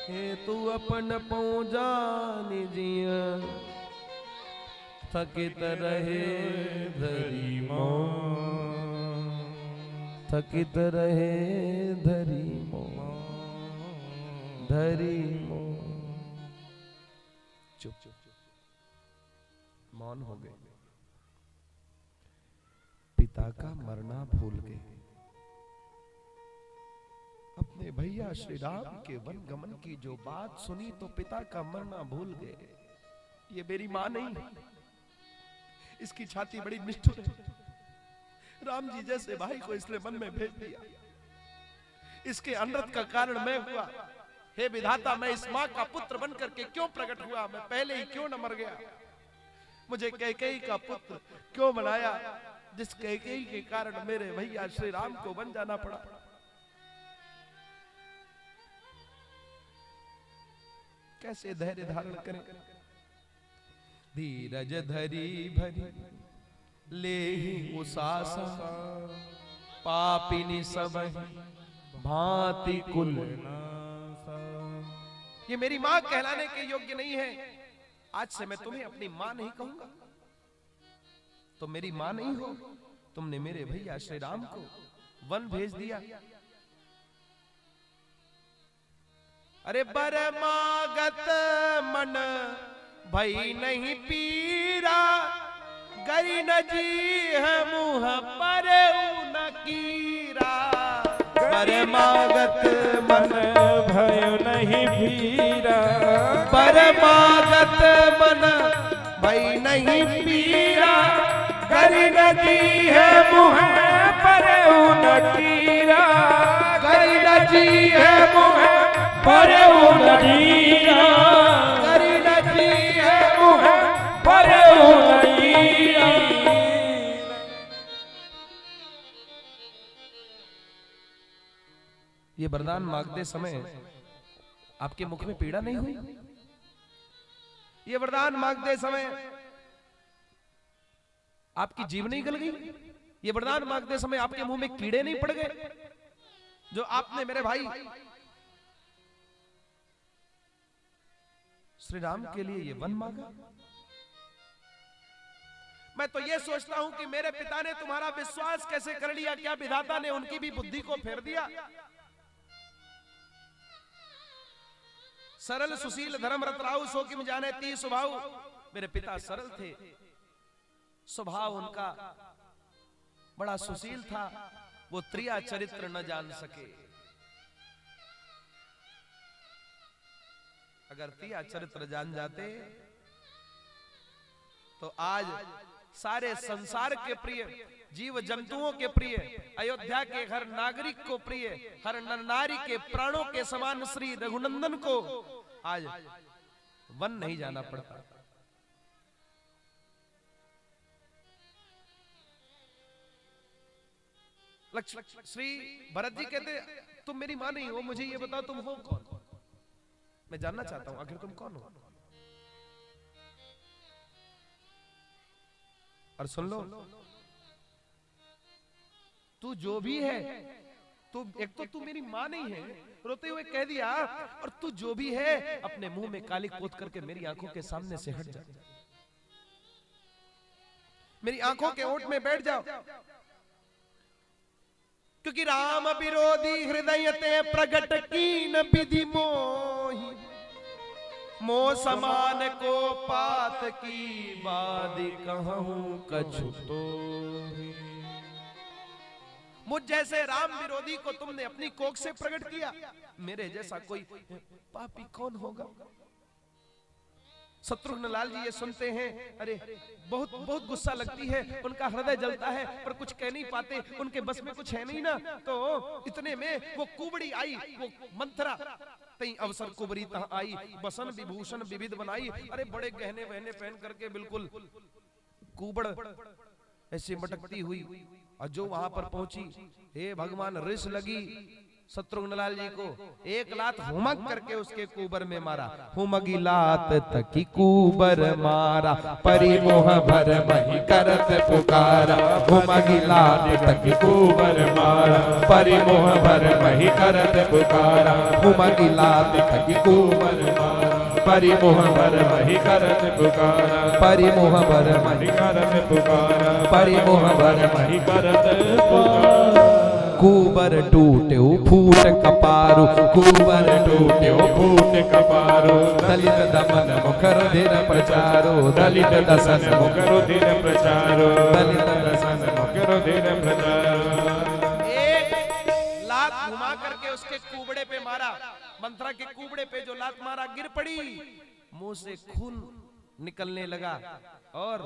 हे तू अपन पहुँचानी दिया, थकित रहे धरी मोन। थकित रहे धरी मोन, धरी मोन। चुप चुप मौन हो गए। पिता का मरना भूल गए, अपने भैया श्री राम के वन गमन की जो बात सुनी तो पिता का मरना भूल गए। ये मेरी मां नहीं, इसकी छाती बड़ी निष्ठुर है। राम जी जैसे भाई को इसने मन में भेज दिया, इसके अनर्थ का कारण मैं हुआ। हे विधाता, मैं इस मां का पुत्र बनकर के क्यों प्रकट हुआ? मैं पहले ही क्यों न मर गया? मुझे कैकेयी का पुत्र क्यों बनाया, जिस कैकेयी के कारण मेरे भैया श्री राम को बन जाना पड़ा? कैसे धैर्य धारण करें? धीरज धरी भरी ले उसासा, पापिनी सब भांति कुल। ये मेरी मां कहलाने के योग्य नहीं है। आज से मैं तुम्हें अपनी मां नहीं कहूंगा। तुम मेरी मां नहीं हो। तुमने मेरे भैया श्री राम को वन भेज दिया। अरे बरमागत मन भई नहीं पीरा, गरी न जी है मुँह पर न कीरा। परमागत मन भय नहीं भीरा, परमागत मन भई नहीं पीरा, गरी न जी है मुँह पर न कीरा। गरी न जी है मुँह पर न कीरा, गरी न जी है मुँह पर न कीरा। ये वरदान मांगते समय आपके मुख में पीड़ा नहीं हुई? ये वरदान मांगते समय आपकी जीवनी गल गई? ये वरदान मांगते समय आपके मुंह में कीड़े नहीं पड़ गए? जो आपने मेरे भाई श्री राम के लिए ये वन मांगा। मैं तो ये सोचता हूं कि मेरे पिता ने तुम्हारा विश्वास कैसे कर लिया? क्या विधाता ने उनकी भी बुद्धि को फेर दिया? सरल सुशील धर्मरत राहु सो किम जाने ती स्वभाव। मेरे पिता सरल थे, स्वभाव उनका बड़ा सुशील था। वो त्रिया चरित्र न जान सके। अगर त्रिया चरित्र जान जाते तो आज सारे संसार के प्रिय, जीव जंतुओं के प्रिय, अयोध्या के हर नागरिक को प्रिय, हर नर नारी के प्राणों के समान श्री रघुनंदन को आज वन नहीं जाना पड़ता। श्री भरत जी कहते तुम मेरी मां नहीं हो, मुझे ये बताओ तुम हो कौन? मैं जानना चाहता हूं आखिर तुम कौन हो। और सुन लो, तू जो भी है, तू एक तो तू मेरी मां नहीं है, रोते हुए कह दिया, और तू जो भी है अपने मुंह में काली पोत करके मेरी आंखों के सामने से हट जा, मेरी आंखों के ओट में बैठ जाओ। क्योंकि राम विरोधी हृदय ते प्रगट कीन विधि मोहि, मोह समान को पात की बादी कहूं कछु तो। मुझ जैसे राम विरोधी को तुमने अपनी कोख से प्रकट किया, मेरे जैसा कोई पापी कौन होगा। शत्रुघ्न लाल जी ये सुनते हैं, अरे बहुत बहुत गुस्सा लगती है, उनका हृदय जलता है पर कुछ कह नहीं पाते, उनके बस में कुछ है नहीं ना। तो इतने में वो कुबड़ी आई, वो मंथरा तई अवसर कुबरी तहाँ आई, बसन विभूषण विविध बनाई। अरे बड़े गहने वहने पहन करके बिल्कुल कुबड़ ऐसे मटकती हुई, और जो वहां पर पहुंची, हे भगवान रिस लगी शत्रुघ्न लाल जी को, एक लात हुमक करके उसके कुबर में मारा। हुमगी लात तकी कुबर मारा, परिमोह भर मही करत पुकारा। हुमगी लात तकी कुबर मारा, परिमोह भर मही करत पुकारा। हुमगी लात तकी कुबर मारा, परिमोह भर मही करत पुकारा। परिमोह भर मही करत पुकारा, परिमोह भर मही करत पुकारा। कुबर टूट्यो फूट कपारो, कुबर टूट्यो फूट कपारो। दलित दमन मुखर धीर प्रचारो, दलित दसन मुखर धीर प्रचारो, दलित दसन मुखर धीर प्रचारो। एक लात घुमा करके उसके कुबड़े पे मारा, मंथरा के कुबड़े पे जो लात मारा गिर पड़ी, मुंह से खून निकलने लगा और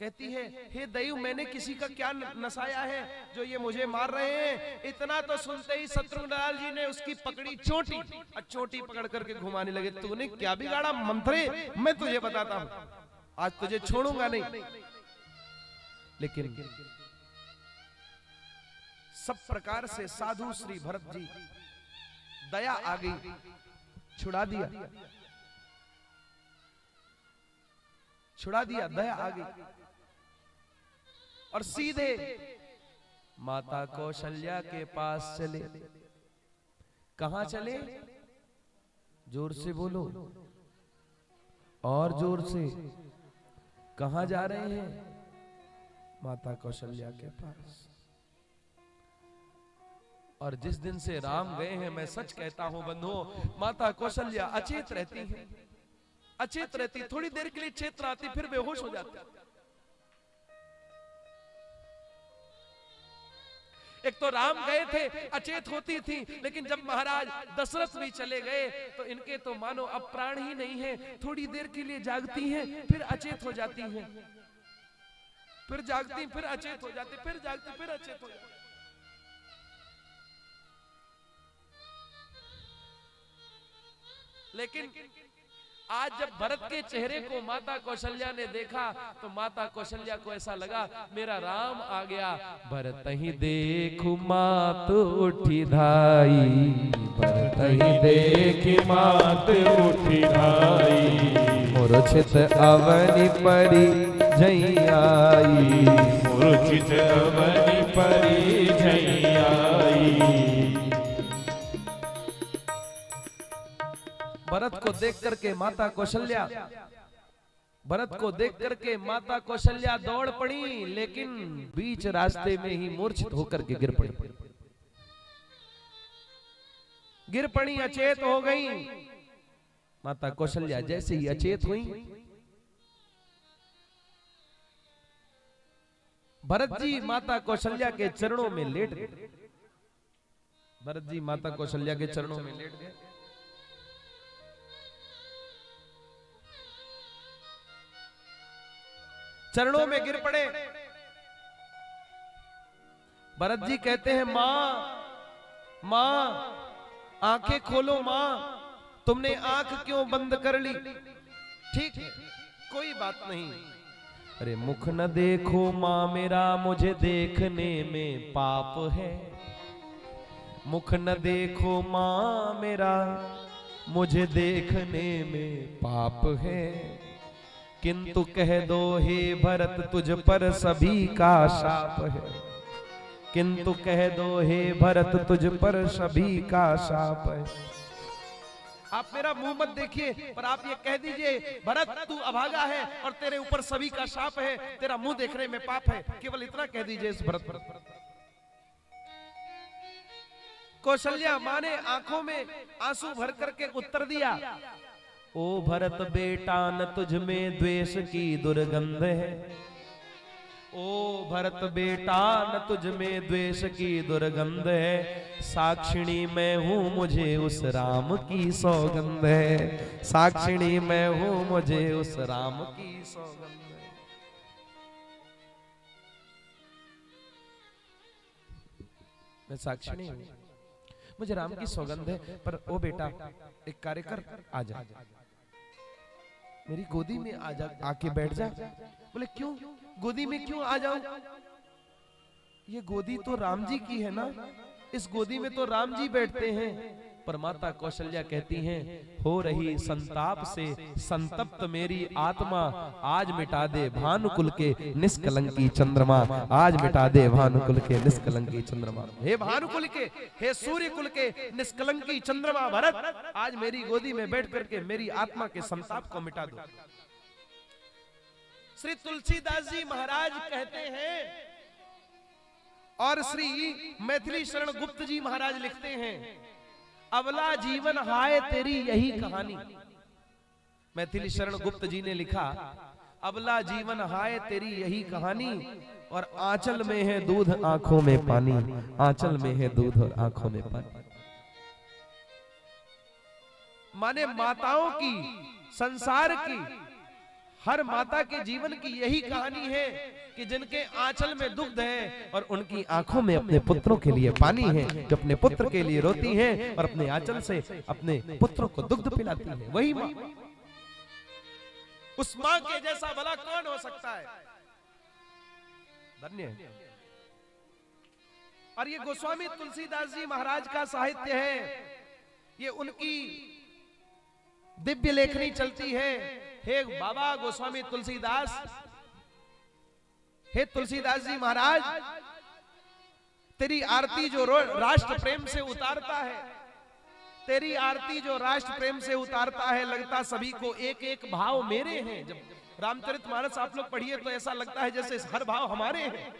कहती है, हे दैव मैंने किसी का क्या नसाया है जो ये मुझे मार रहे हैं। इतना तो सुनते ही शत्रुघ्न लाल जी ने उसकी पकड़ी चोटी, और चोटी पकड़ करके घुमाने लगे। तूने क्या बिगाड़ा मंथरे, मैं तुझे बताता हूं, आज तुझे छोड़ूंगा नहीं। लेकिन सब प्रकार से साधु श्री भरत जी दया आ गई, छुड़ा दिया, छुड़ा दिया, दया आ गई और सीधे माता कौशल्या के पास चले। कहां चले, जोर से बोलो और जोर से, कहां जा रहे हैं, माता कौशल्या के पास। और जिस दिन से राम गए हैं, मैं सच कहता हूं बंधुओं, माता कौशल्या अचेत रहती है, अचेत रहती, थोड़ी देर के लिए चेत आती, फिर बेहोश हो जाती। एक तो राम गए थे, अचेत होती थी, लेकिन जब महाराज दशरथ भी चले गए तो इनके तो मानो अब प्राण ही नहीं है। थोड़ी देर के लिए जागती हैं, फिर अचेत हो जाती हैं, फिर जागती, फिर अचेत हो जाती, फिर जागती, फिर अचेत हो जाती। लेकिन आज जब भरत के चेहरे को माता कौशल्या ने देखा तो माता कौशल्या को ऐसा लगा, मेरा राम आ गया। भरत ही देखु मात उठी धाई, भरत ही देखी मात उठी धाई। मूर्छित अवनि परी जई आई, मूर्छित अवनि परी जई आई। भरत को देख करके माता कौशल्या, भरत को देख करके माता कौशल्या दौड़ पड़ी, लेकिन बीच रास्ते में ही मूर्छित होकर के गिर पड़ी, गिर पड़ी, अचेत हो गई। माता कौशल्या जैसे ही अचेत हुई, भरत जी माता कौशल्या के चरणों में लेट गए। भरत जी माता कौशल्या के चरणों में लेट गए। चरणों में गिर पड़े। भरत जी कहते हैं, मां मां आंखें खोलो, मां तुमने आंख क्यों बंद कर ली। ठीक है, कोई बात नहीं। अरे मुख न देखो मां मेरा, मुझे देखने में पाप है। मुख न देखो मां मेरा, मुझे देखने में पाप है। किंतु कह दो हे भरत, तुझ पर सभी का शाप है। किंतु कह दो हे भरत, तुझ पर सभी का शाप है। आप मेरा मुंह मत देखिए, पर आप ये कह दीजिए, भरत तू अभागा है और तेरे ऊपर सभी का शाप है, तेरा मुंह देखने में पाप है। केवल इतना कह दीजिए इस भरत पर। कौशल्या माँ ने आंखों में आंसू भर करके उत्तर दिया, ओ भरत बेटा न तुझ में द्वेष की दुर्गंध है, ओ भरत बेटा न तुझ में द्वेष की दुर्गंध है, साक्षिणी मैं हूं मुझे उस राम की सौगंध है, साक्षिणी मैं हूं मुझे उस राम की सौगंध है। मैं साक्षिणी हूं, मुझे राम की सौगंध है। पर ओ बेटा एक कार्य कर, आ जा मेरी गोदी में आ जा, आके बैठ जा। बोले क्यों गोदी में क्यों आ जाऊं? ये गोदी तो राम जी की है ना, इस गोदी में तो राम जी बैठते हैं। पर माता कौशल्या कहती हैं, हो रही संताप से संतप्त मेरी आत्मा, आज मिटा दे भानुकुल के निष्कलंकी चंद्रमा, आज मिटा दे भानुकुल के निष्कलंकी चंद्रमा। हे भानुकुल के, हे सूर्य कुल के निष्कलंकी चंद्रमा भरत, आज मेरी गोदी में बैठ करके मेरी आत्मा के संताप को मिटा दो। श्री तुलसीदास जी महाराज कहते हैं, और श्री मैथिली शरण गुप्त जी महाराज लिखते हैं, अबला जीवन हाय तेरी यही कहानी। मैथिली शरण गुप्त जी ने लिखा, अबला जीवन हाय तेरी यही कहानी, और आंचल में है दूध आंखों में पानी, आंचल में है दूध और आंखों में पानी। माने माताओं की, संसार की, हर माता के जीवन की यही कहानी है कि जिनके आंचल में दुग्ध है और उनकी आंखों में अपने पुत्रों के लिए पानी है, जो अपने पुत्र के लिए रोती हैं और अपने आंचल से अपने पुत्रों को दुग्ध पिलाती है, वही मां। उस मां के जैसा भला कौन हो सकता है? धन्य है। और ये गोस्वामी तुलसीदास जी महाराज का साहित्य है, ये उनकी दिव्य लेखनी चलती है। हे बाबा गोस्वामी तुलसीदास, हे तुलसीदास जी महाराज, तेरी आरती जो राष्ट्र प्रेम से उतारता है, तेरी आरती जो राष्ट्र प्रेम से उतारता है, लगता सभी को एक एक भाव मेरे हैं। जब रामचरितमानस आप लोग पढ़िए तो ऐसा लगता है जैसे हर भाव हमारे हैं,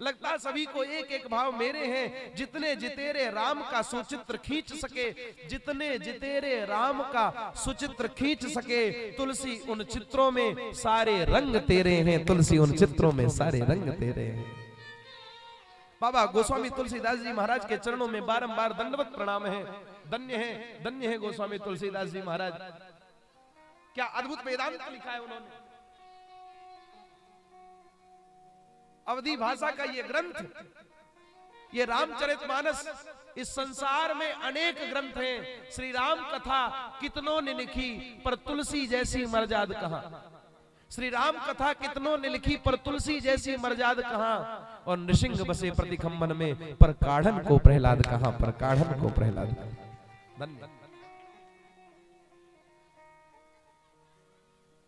लगता सभी को एक एक भाव मेरे हैं। जितने जितेरे राम का सुचित्र खींच सके, जितने जितेरे राम का सुचित्र खींच सके, तुलसी उन चित्रों में सारे रंग तेरे हैं, तुलसी उन चित्रों में सारे रंग तेरे हैं। बाबा गोस्वामी तुलसीदास जी महाराज के चरणों में बारंबार दंडवत प्रणाम है। धन्य है गोस्वामी तुलसीदास जी महाराज। क्या अद्भुत वेदांत लिखा है उन्होंने। अवधी भाषा का ये ग्रंथ, ये रामचरितमानस, इस संसार में अनेक ग्रंथ हैं। श्री राम कथा कितनों ने लिखी, पर तुलसी जैसी मर्याद कहां। श्री राम कथा कितनों ने लिखी, पर तुलसी जैसी मर्याद कहां। और नृसिंह बसे प्रतिखंबन में, पर काढ़न को प्रहलाद कहां, पर काढ़न को प्रहलाद कहां।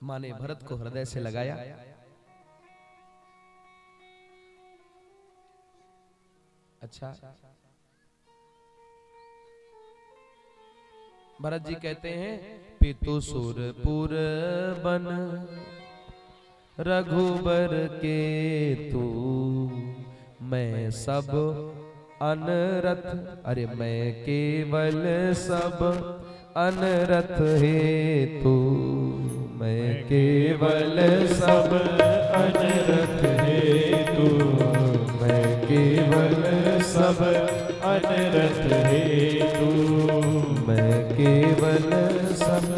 मां ने भरत को हृदय से लगाया। अच्छा, भरत जी कहते हैं, पितु सुरपुर बन रघुबर के तू, मैं सब अनरथ, अरे मैं केवल सब अनरथ है तू, मैं केवल सब अनरथ है तू, मैं केवल सब अनरथ है तू, मैं केवल सब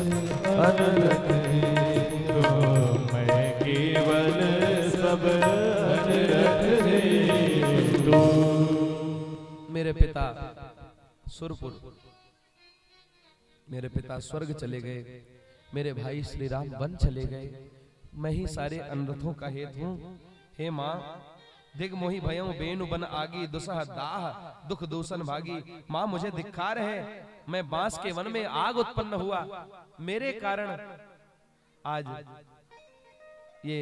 अनरथ है तू, मैं केवल सब अनरथ है तू। मेरे पिता सुरपुर, मेरे पिता स्वर्ग चले गए, मेरे भाई श्री राम वन चले गए, मैं ही सारे अनर्थों का हेतु हूं। हे मां, दिग मोहि भयं बेनु बन आगी, दुसह दाह दुख दूषण भागी। मां मुझे धिक्कार है, मैं बांस के वन में आग उत्पन्न हुआ, मेरे कारण आज ये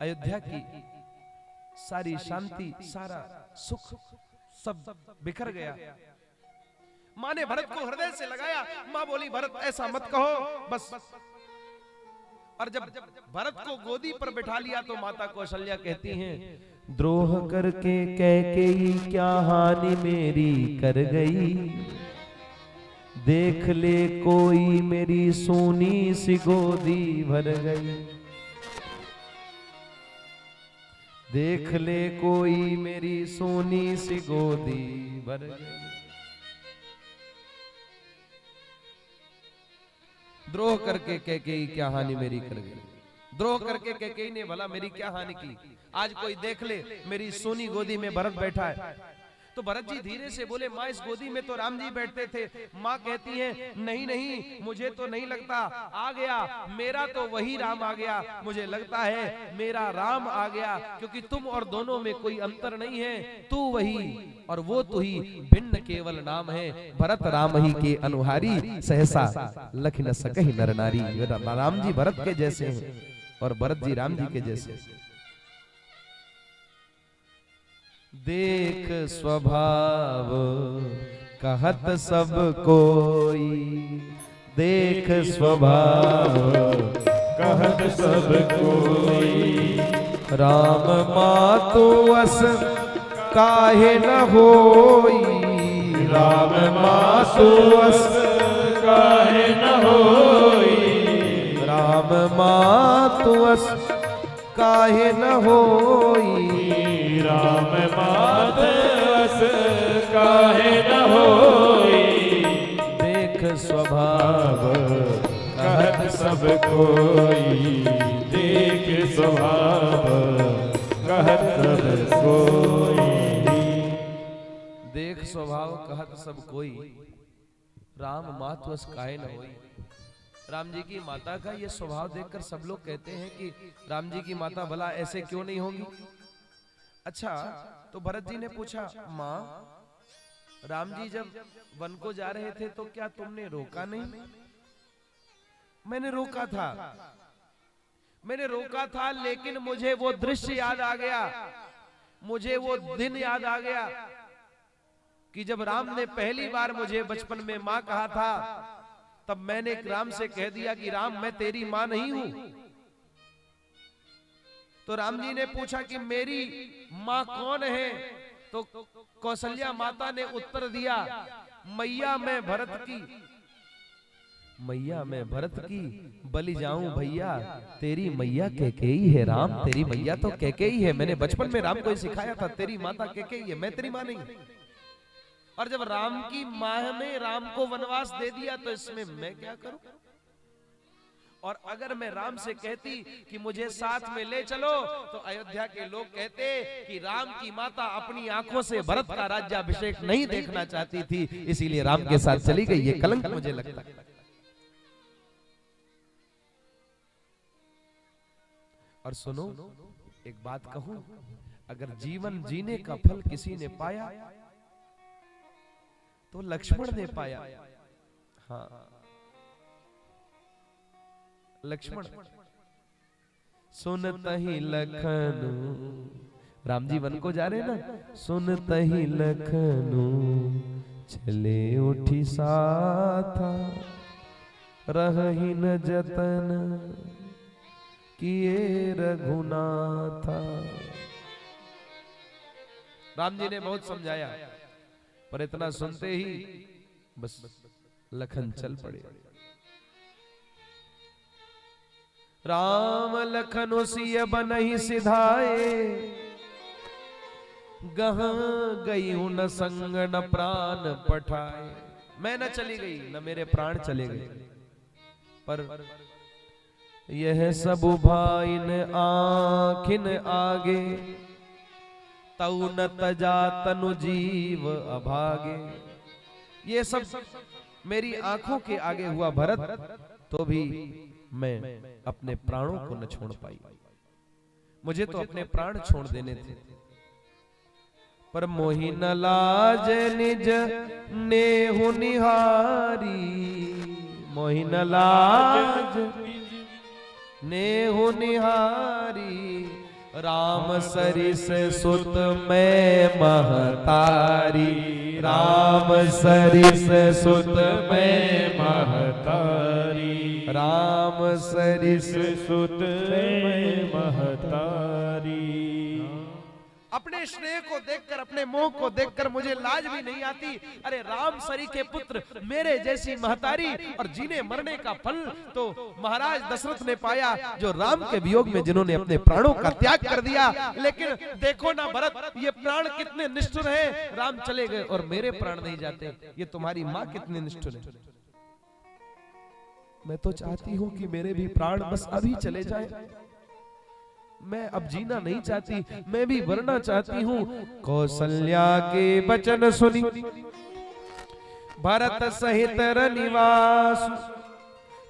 अयोध्या की सारी शांति, सारा सुख सब बिखर गया। मां ने भरत को हृदय से लगाया। मां बोली, भरत ऐसा मत कहो, बस। और जब भरत को गोदी पर बिठा लिया तो माता कौशल्या कहती हैं, द्रोह करके कैकेयी क्या हानि मेरी कर गई, देख ले कोई मेरी सोनी सी गोदी भर गई, देख ले कोई मेरी सोनी सी गोदी भर गई। द्रोह करके कैकेयी क्या हानि मेरी कर गई, द्रोह करके कैकेयी ने भला मेरी क्या हानि की। आज कोई देख ले मेरी सोनी गोदी में भरत बैठा है। तो भरत जी धीरे से बोले, माँ इस गोदी में तो राम जी बैठते थे। माँ कहती है नहीं नहीं, मुझे तो नहीं लगता, आ गया मेरा तो वही राम आ गया, मुझे लगता है मेरा राम आ गया, क्योंकि तुम और दोनों में कोई अंतर नहीं है, तू वही और वो तू ही, भिन्न केवल नाम है, भरत राम ही के अनुहारी, सहसा लख न सकहि नर नारी। राम जी भरत के जैसे हैं और भरत जी राम जी के जैसे। देख स्वभाव कहत सब कोई, देख स्वभाव कहत सब कोई, राम मातु अस काहे न होई, राम मातु अस काहे न होई, राम मातु अस काहे न होई, राम मातु अस काहे न होई। देख स्वभाव कहत सब कोई, देख स्वभाव कहत सब कोई, देख स्वभाव कहत सब कोई, राम मातु अस काहे न होई। राम जी की माता का ये स्वभाव देखकर सब लोग कहते हैं कि राम जी की माता भला ऐसे क्यों नहीं होंगी। अच्छा, तो भरत जी ने पूछा, माँ राम जी जब वन को जा रहे थे तो क्या तुमने रोका नहीं। मैंने रोका था, मैंने रोका था, लेकिन मुझे वो दृश्य याद आ गया, मुझे वो दिन याद आ गया कि जब राम ने पहली बार मुझे बचपन में माँ कहा था, तब मैंने राम से कह दिया कि राम मैं तेरी माँ नहीं हूं। तो राम जी ने पूछा कि मेरी माँ कौन है। तो कौशल्या माता ने उत्तर दिया, मैया मैं भरत की, मैया मैं भरत की, बलि जाऊं भैया तेरी मैया कैकेयी है। राम तेरी मैया तो कैकेयी है, मैंने बचपन में राम को सिखाया था, तेरी माता कैकेयी है, मैं तेरी माँ नहीं। और जब राम की माँ ने राम को वनवास दे दिया तो इसमें मैं क्या करूं। और अगर मैं राम से कहती कि मुझे साथ में ले चलो, तो अयोध्या के लोग कहते कि राम की माता अपनी आंखों से भरत का राज्याभिषेक नहीं देखना चाहती थी, इसीलिए राम के साथ चली गई। ये कलंक मुझे लगता है। और सुनो एक बात कहूं, अगर जीवन जीने का फल किसी ने पाया तो लक्ष्मण ने पाया। हाँ, लक्ष्मण सुनतहि लखनू, राम जी वन को जा रहे ना, सुनतहि लखनू चले उठी साथा, रहहि न जतन किए रघुनाथा। राम जी ने बहुत समझाया, पर इतना सुनते ही बस लखन चल पड़े। राम लखन सिय बनहि सिधाए, गहाँ गई हूं न संग न प्राण पठाए। मैं न चली गई न मेरे प्राण चले गए, पर यह सब भाइन आँखिन आगे, तऊ न तजा तनु जीव अभागे। ये सब मेरी आंखों के आगे हुआ भरत, तो भी मैं अपने प्राणों को न छोड़ पाई। मुझे तो अपने प्राण छोड़ देने थे, पर मोहि न लाज निज नेहु निहारी, मोहि न लाज नेहु निहारी। राम सरिस सुत मैं महतारी, राम सरिस सुत मैं महतारी, राम सरिस सुत मैं महतारी। अपने स्नेह को देखकर, अपने मोह को देखकर मुझे लाज भी नहीं आती। अरे राम सरी के पुत्र, मेरे जैसी महतारी, और जीने मरने का फल तो महाराज दशरथ ने पाया, जो राम के वियोग में जिन्होंने अपने प्राणों का त्याग कर दिया। लेकिन देखो ना भरत, ये प्राण कितने निष्ठुर हैं। राम चले गए और मेरे प्राण नहीं जाते। ये तुम्हारी माँ कितनी निष्ठुर है। मैं तो चाहती हूँ कि मेरे भी प्राण बस अभी चले जाएं। मैं अब जीना नहीं चाहती, मैं भी मरना चाहती हूँ। कौशल्या के वचन सुनी भरत सहित रनिवास,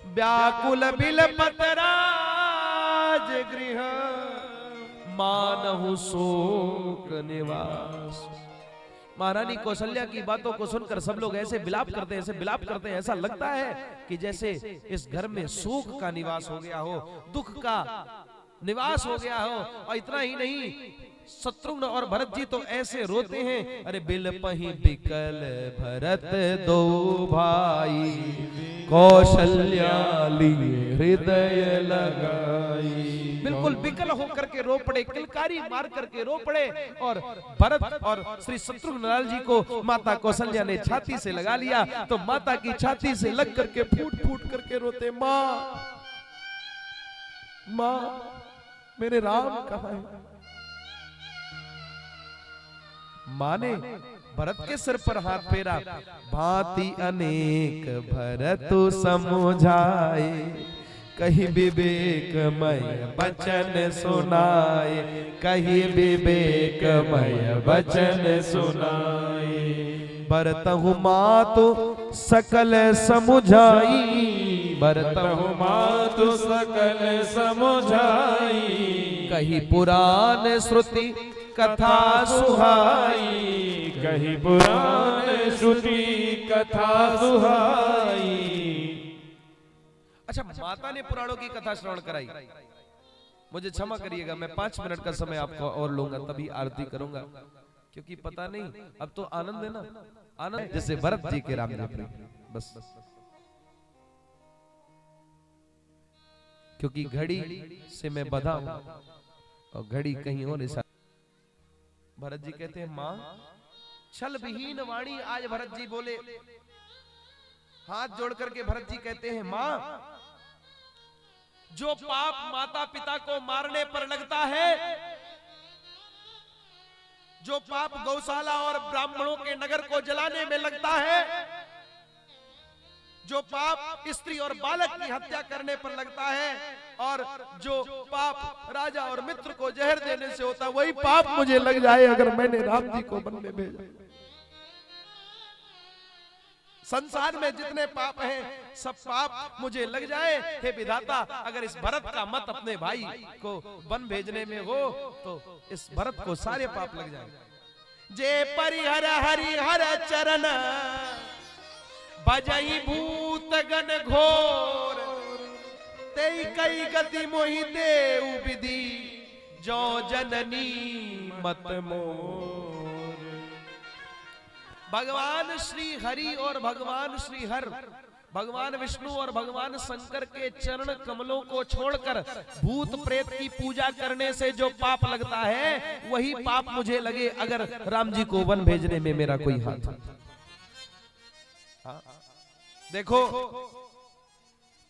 व्याकुल बिलपत राज गृह, मानहु शोक निवास। महारानी कौशल्या की बातों को सुनकर सब लोग ऐसे विलाप करते हैं, ऐसे विलाप करते हैं। ऐसा लगता है कि जैसे इस घर में शोक का निवास हो गया हो, दुख का निवास हो गया हो। और इतना ही नहीं, शत्रुघ्न और भरत जी तो ऐसे रोते हैं। अरे बिलपहि बिकल भरत दो भाई, कौशल्या लिए हृदय लगाई। बिल्कुल बिकल होकर के रो पड़े, किलकारी मार करके रो पड़े। और भरत और श्री शत्रुघ्न लाल जी को माता कौशल्या ने छाती से लगा लिया। तो माता की छाती से लग करके फूट फूट करके रोते, माँ माँ मेरे राम कहाँ है। माँ ने भरत के सिर पर हाथ फेरा, भांति अनेक भरत समझाए, कहीं विवेकमय वचन सुनाए, कहीं विवेकमय वचन सुनाए। भरतहु मातु सकल समुझाई, भरतहु मातु सकल समुझाई, कहीं पुराण श्रुति कथा सुहाई, कहीं पुराण श्रुति कथा सुहाई। अच्छा, माता ने पुराणों की कथा श्रवण कराई। मुझे क्षमा करिएगा, मैं 5 मिनट का समय आपको और लूंगा, तभी आरती करूंगा। क्योंकि पता नहीं, अब तो आनंद है ना, आनंद जैसे भरत जी के राम जी। बस क्योंकि घड़ी से मैं बधा हूं और घड़ी कहीं और ऐसा। भरत जी कहते हैं, माँ छल विहीन वाणी आज भरत जी बोले। हाथ जोड़ करके भरत जी कहते हैं, माँ जो पाप माता पिता को मारने पर लगता है, जो पाप गौशाला और ब्राह्मणों के नगर को जलाने में लगता है, जो पाप स्त्री और बालक की हत्या करने पर लगता है, और जो पाप राजा और मित्र को जहर देने से होता, वही पाप मुझे लग जाए अगर मैंने राम जी को वन में भेजा। संसार में जितने पाप हैं, सब पाप मुझे लग जाए। हे विधाता, अगर इस भरत का मत अपने भाई को वन भेजने में हो तो इस भरत को सारे पाप लग जाए। जे परिहर हरिहर चरण, बजई भूत गण घोर, तेई कई गति मोहि देव विधि, जो जननी मत मोर। भगवान श्री हरि और भगवान श्री हर, भगवान विष्णु और भगवान शंकर के चरण कमलों को छोड़कर भूत प्रेत की पूजा करने से जो पाप लगता है, वही पाप मुझे लगे अगर राम जी को वन भेजने में मेरा कोई हाथ। देखो,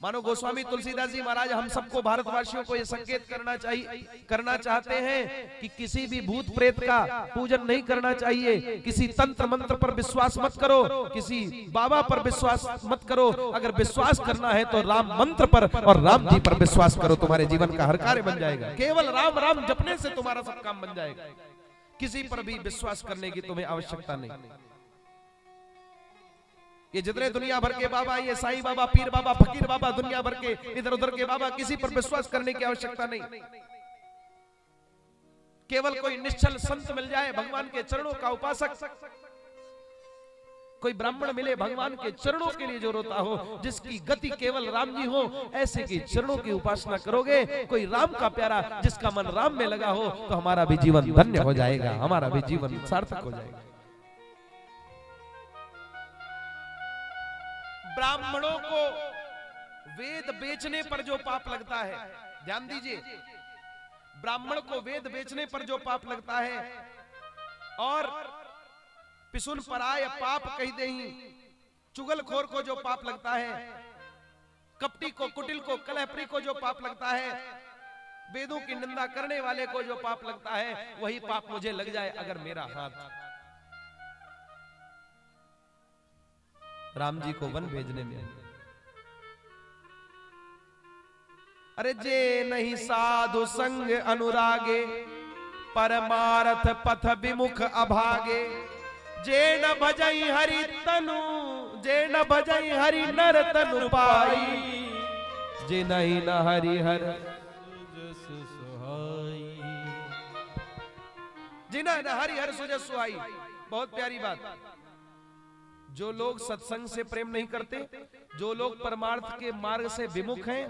मानो गोस्वामी तुलसीदास जी महाराज हम सबको, भारतवासियों को यह संकेत करना चाहते हैं कि किसी भी भूत प्रेत का पूजन नहीं करना चाहिए। किसी तंत्र मंत्र पर विश्वास मत करो, किसी बाबा पर विश्वास मत करो। अगर विश्वास करना है तो राम मंत्र पर और राम जी पर विश्वास करो, तुम्हारे जीवन का हर कार्य बन जाएगा। केवल राम राम जपने से तुम्हारा सब काम बन जाएगा। किसी पर भी विश्वास करने की तुम्हें आवश्यकता नहीं। ये जितने दुनिया भर के बाबा, ये साईं बाबा, पीर बाबा, फकीर बाबा, दुनिया भर के इधर उधर के बाबा, किसी पर विश्वास करने की आवश्यकता नहीं। केवल कोई निश्चल संत मिल जाए, भगवान के चरणों का उपासक, कोई ब्राह्मण मिले भगवान के चरणों के लिए जो रोता हो, जिसकी गति केवल राम जी हो, ऐसे की चरणों की उपासना करोगे। कोई राम का प्यारा जिसका मन राम में लगा हो, तो हमारा भी जीवन धन्य हो जाएगा, हमारा भी जीवन सार्थक हो जाएगा। ब्राह्मणों को वेद बेचने पर जो पाप लगता है, ध्यान दीजिए, ब्राह्मण को वेद बेचने पर जो पाप लगता है, और पिसुन पराय पाप कही देही, चुगलखोर को जो पाप लगता है, कपटी को, कुटिल को, कलहप्री को जो पाप लगता है, वेदों की निंदा करने वाले को जो पाप लगता है, वही पाप मुझे लग जाए अगर मेरा हाथ राम जी को वन भेजने में। अरे जे नहीं साधु संग अनुरागे, परमार्थ पथ विमुख अभागे, जे न भजई हरि तनु, जे न भजई हरि नर तनु पाई, जे नहीं न हरि हर जिना न हरि हर सुजस सुहाई। बहुत प्यारी बात। जो लोग सत्संग से प्रेम नहीं करते, जो लोग परमार्थ के मार्ग से विमुख हैं,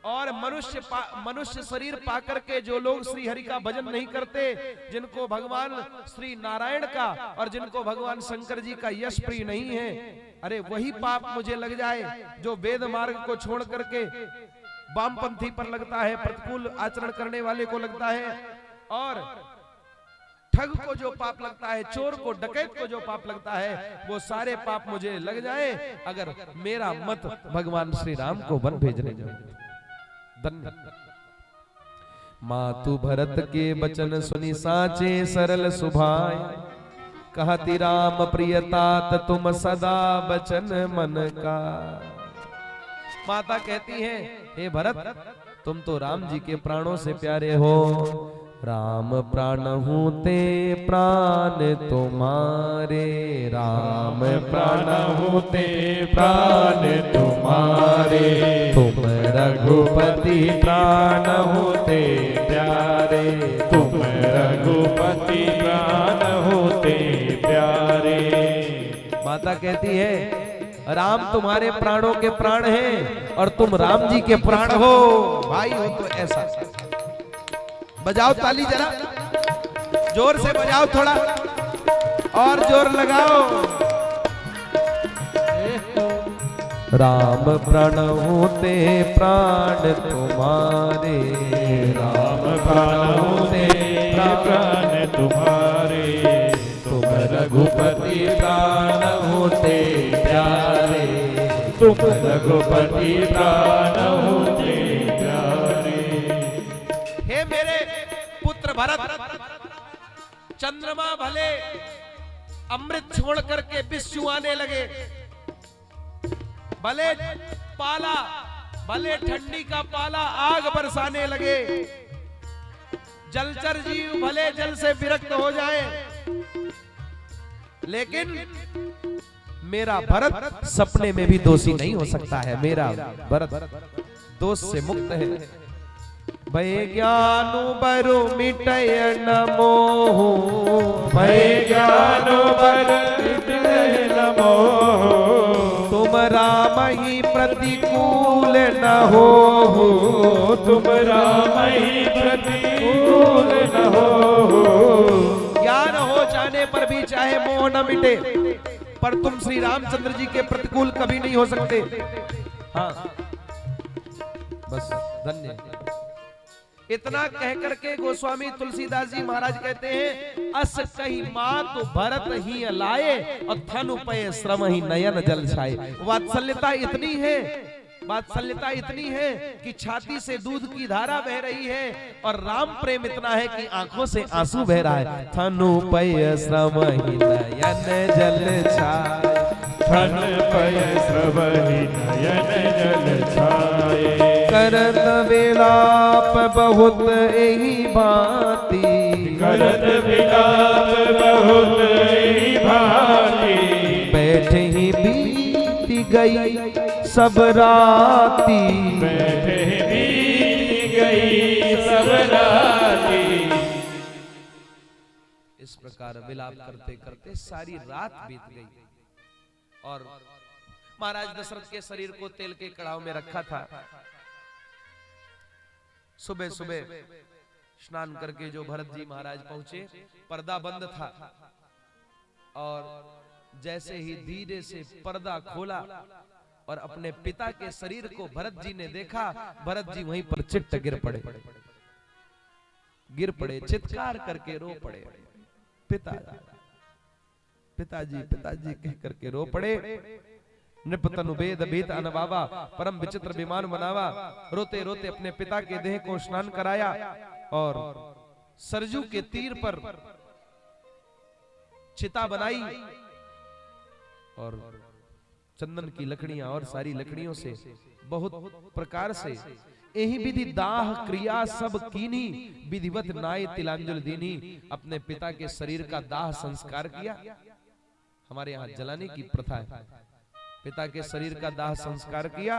और मनुष्य शरीर पाकर के जो लोग श्री हरि का भजन नहीं करते, जिनको भगवान श्री नारायण का और जिनको भगवान शंकर जी का यश प्रिय नहीं है, अरे वही पाप मुझे लग जाए जो वेद मार्ग को छोड़ करके वामपंथी पर लगता है, प्रतिकूल आचरण करने वाले को लगता है, और ठग को जो पाप लगता है, चोर को, डकैत को जो पाप लगता है, वो सारे पाप मुझे लग जाए अगर मेरा मत भगवान श्री राम को वन भेजने जाए। धन्य मातु भरत के बचन सुनी साचे सरल सुभाय, कहती राम प्रियतात तुम सदा बचन मन का। माता कहती है, हे भरत तुम तो राम जी के प्राणों से प्यारे हो, राम प्राण हूँ ते प्राण तुम्हारे, राम प्राण हूँ ते प्राण तुम्हारे, तुम रघुपति प्राण होते प्यारे, तुम रघुपति प्राण होते प्यारे। माता कहती है राम तुम्हारे प्राणों के प्राण हैं और तुम राम जी के प्राण हो, भाई हो तो ऐसा। बजाओ ताली जरा, जोर से बजाओ, थोड़ा और जोर लगाओ। राम प्राण होते प्राण तुम्हारे, राम प्राण होते प्राण तुम्हारे, तुम रघुपति प्राण होते प्यारे, तुम रघुपति प्राण होते प्यारे। हे मेरे पुत्र भरत, चंद्रमा भले अमृत छोड़ करके विष चुआने लगे, भले पाला, भले ठंडी का पाला आग बरसाने लगे, जलचर जीव भले जल से विरक्त हो जाए, लेकिन मेरा भरत सपने में भी दोषी नहीं हो सकता है। मेरा भरत दोष से मुक्त है। भय ज्ञानु बरु मिटय न मोहु, भय ज्ञानु बरु मिटय न मोहु, तुम राम ही प्रतिकूल न हो, तुम राम ही प्रतिकूल न हो। ज्ञान हो जाने पर भी चाहे मोह न मिटे, पर तुम श्री रामचंद्र जी के प्रतिकूल कभी नहीं हो सकते। हाँ बस धन्य। इतना कह करके गोस्वामी तुलसीदास जी महाराज कहते हैं, अस कही मात भरत ही लाए और थनु पय श्रम ही नयन जल छाए। वात्सल्यता इतनी है, वात्सल्यता इतनी है कि छाती से दूध की धारा बह रही है, और राम प्रेम इतना है कि आंखों से आंसू बह रहा है। थनु पय श्रम ही नयन जल छाए, थन पय श्रम ही नयन जल छाए, करत विलाप बहुत एही भांति, करत विलाप बहुत एही भांति, बैठे ही बीती गई सब राती, बैठे बीत गई सब राती। इस प्रकार विलाप करते करते सारी रात बीत गई, और महाराज दशरथ के शरीर को तेल के कड़ाव में रखा था। सुबह सुबह स्नान करके जो भरत जी महाराज पहुंचे, पर्दा बंद था, और जैसे ही धीरे से पर्दा खोला और अपने पिता के शरीर को भरत जी ने देखा, भरत जी वहीं पर चिट्ट गिर पड़े। गिर पड़े, चित्कार करके रो पड़े। पिताजी पिताजी पिताजी कह करके रो पड़े। नृपतनु वेद भेद अनबावा, परम विचित्र विमान बनावा। रोते रोते अपने पिता के देह को स्नान कराया और सरजू के तीर पर चिता बनाई और चंदन की लकड़ियां और सारी लकड़ियों से बहुत प्रकार से यही विधि दाह क्रिया सब कीनी, विधिवत नाय तिलांजलि दीनी। अपने पिता के शरीर का दाह संस्कार किया। हमारे यहाँ जलाने की प्रथा है। पिता के शरीर का दाह संस्कार किया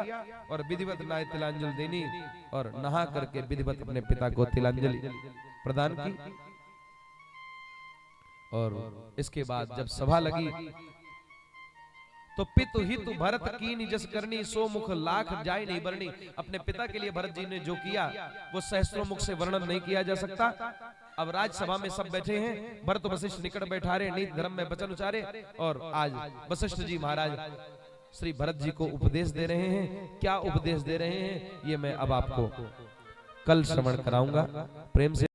और विधिवत नाय तिलांजलि देनी और नहा करके विधिवत अपने पिता को तिलांजलि प्रदान की। और इसके बाद जब सभा लगी तो पितु हितु भरत कीनी जस करनी, सो मुख लाख जाय नहीं बरनी। अपने पिता के लिए भरत जी ने जो किया वो सहस्त्रों मुख से वर्णन नहीं किया जा सकता। अब राजसभा में सब बैठे हैं, भरत वशिष्ठ निकट बैठारे, नीति धर्म में वचन उचारे और आज वशिष्ठ जी महाराज श्री भरत जी को उपदेश दे रहे हैं। क्या उपदेश दे रहे हैं ये मैं अब आपको कल श्रवण कराऊंगा। प्रेम से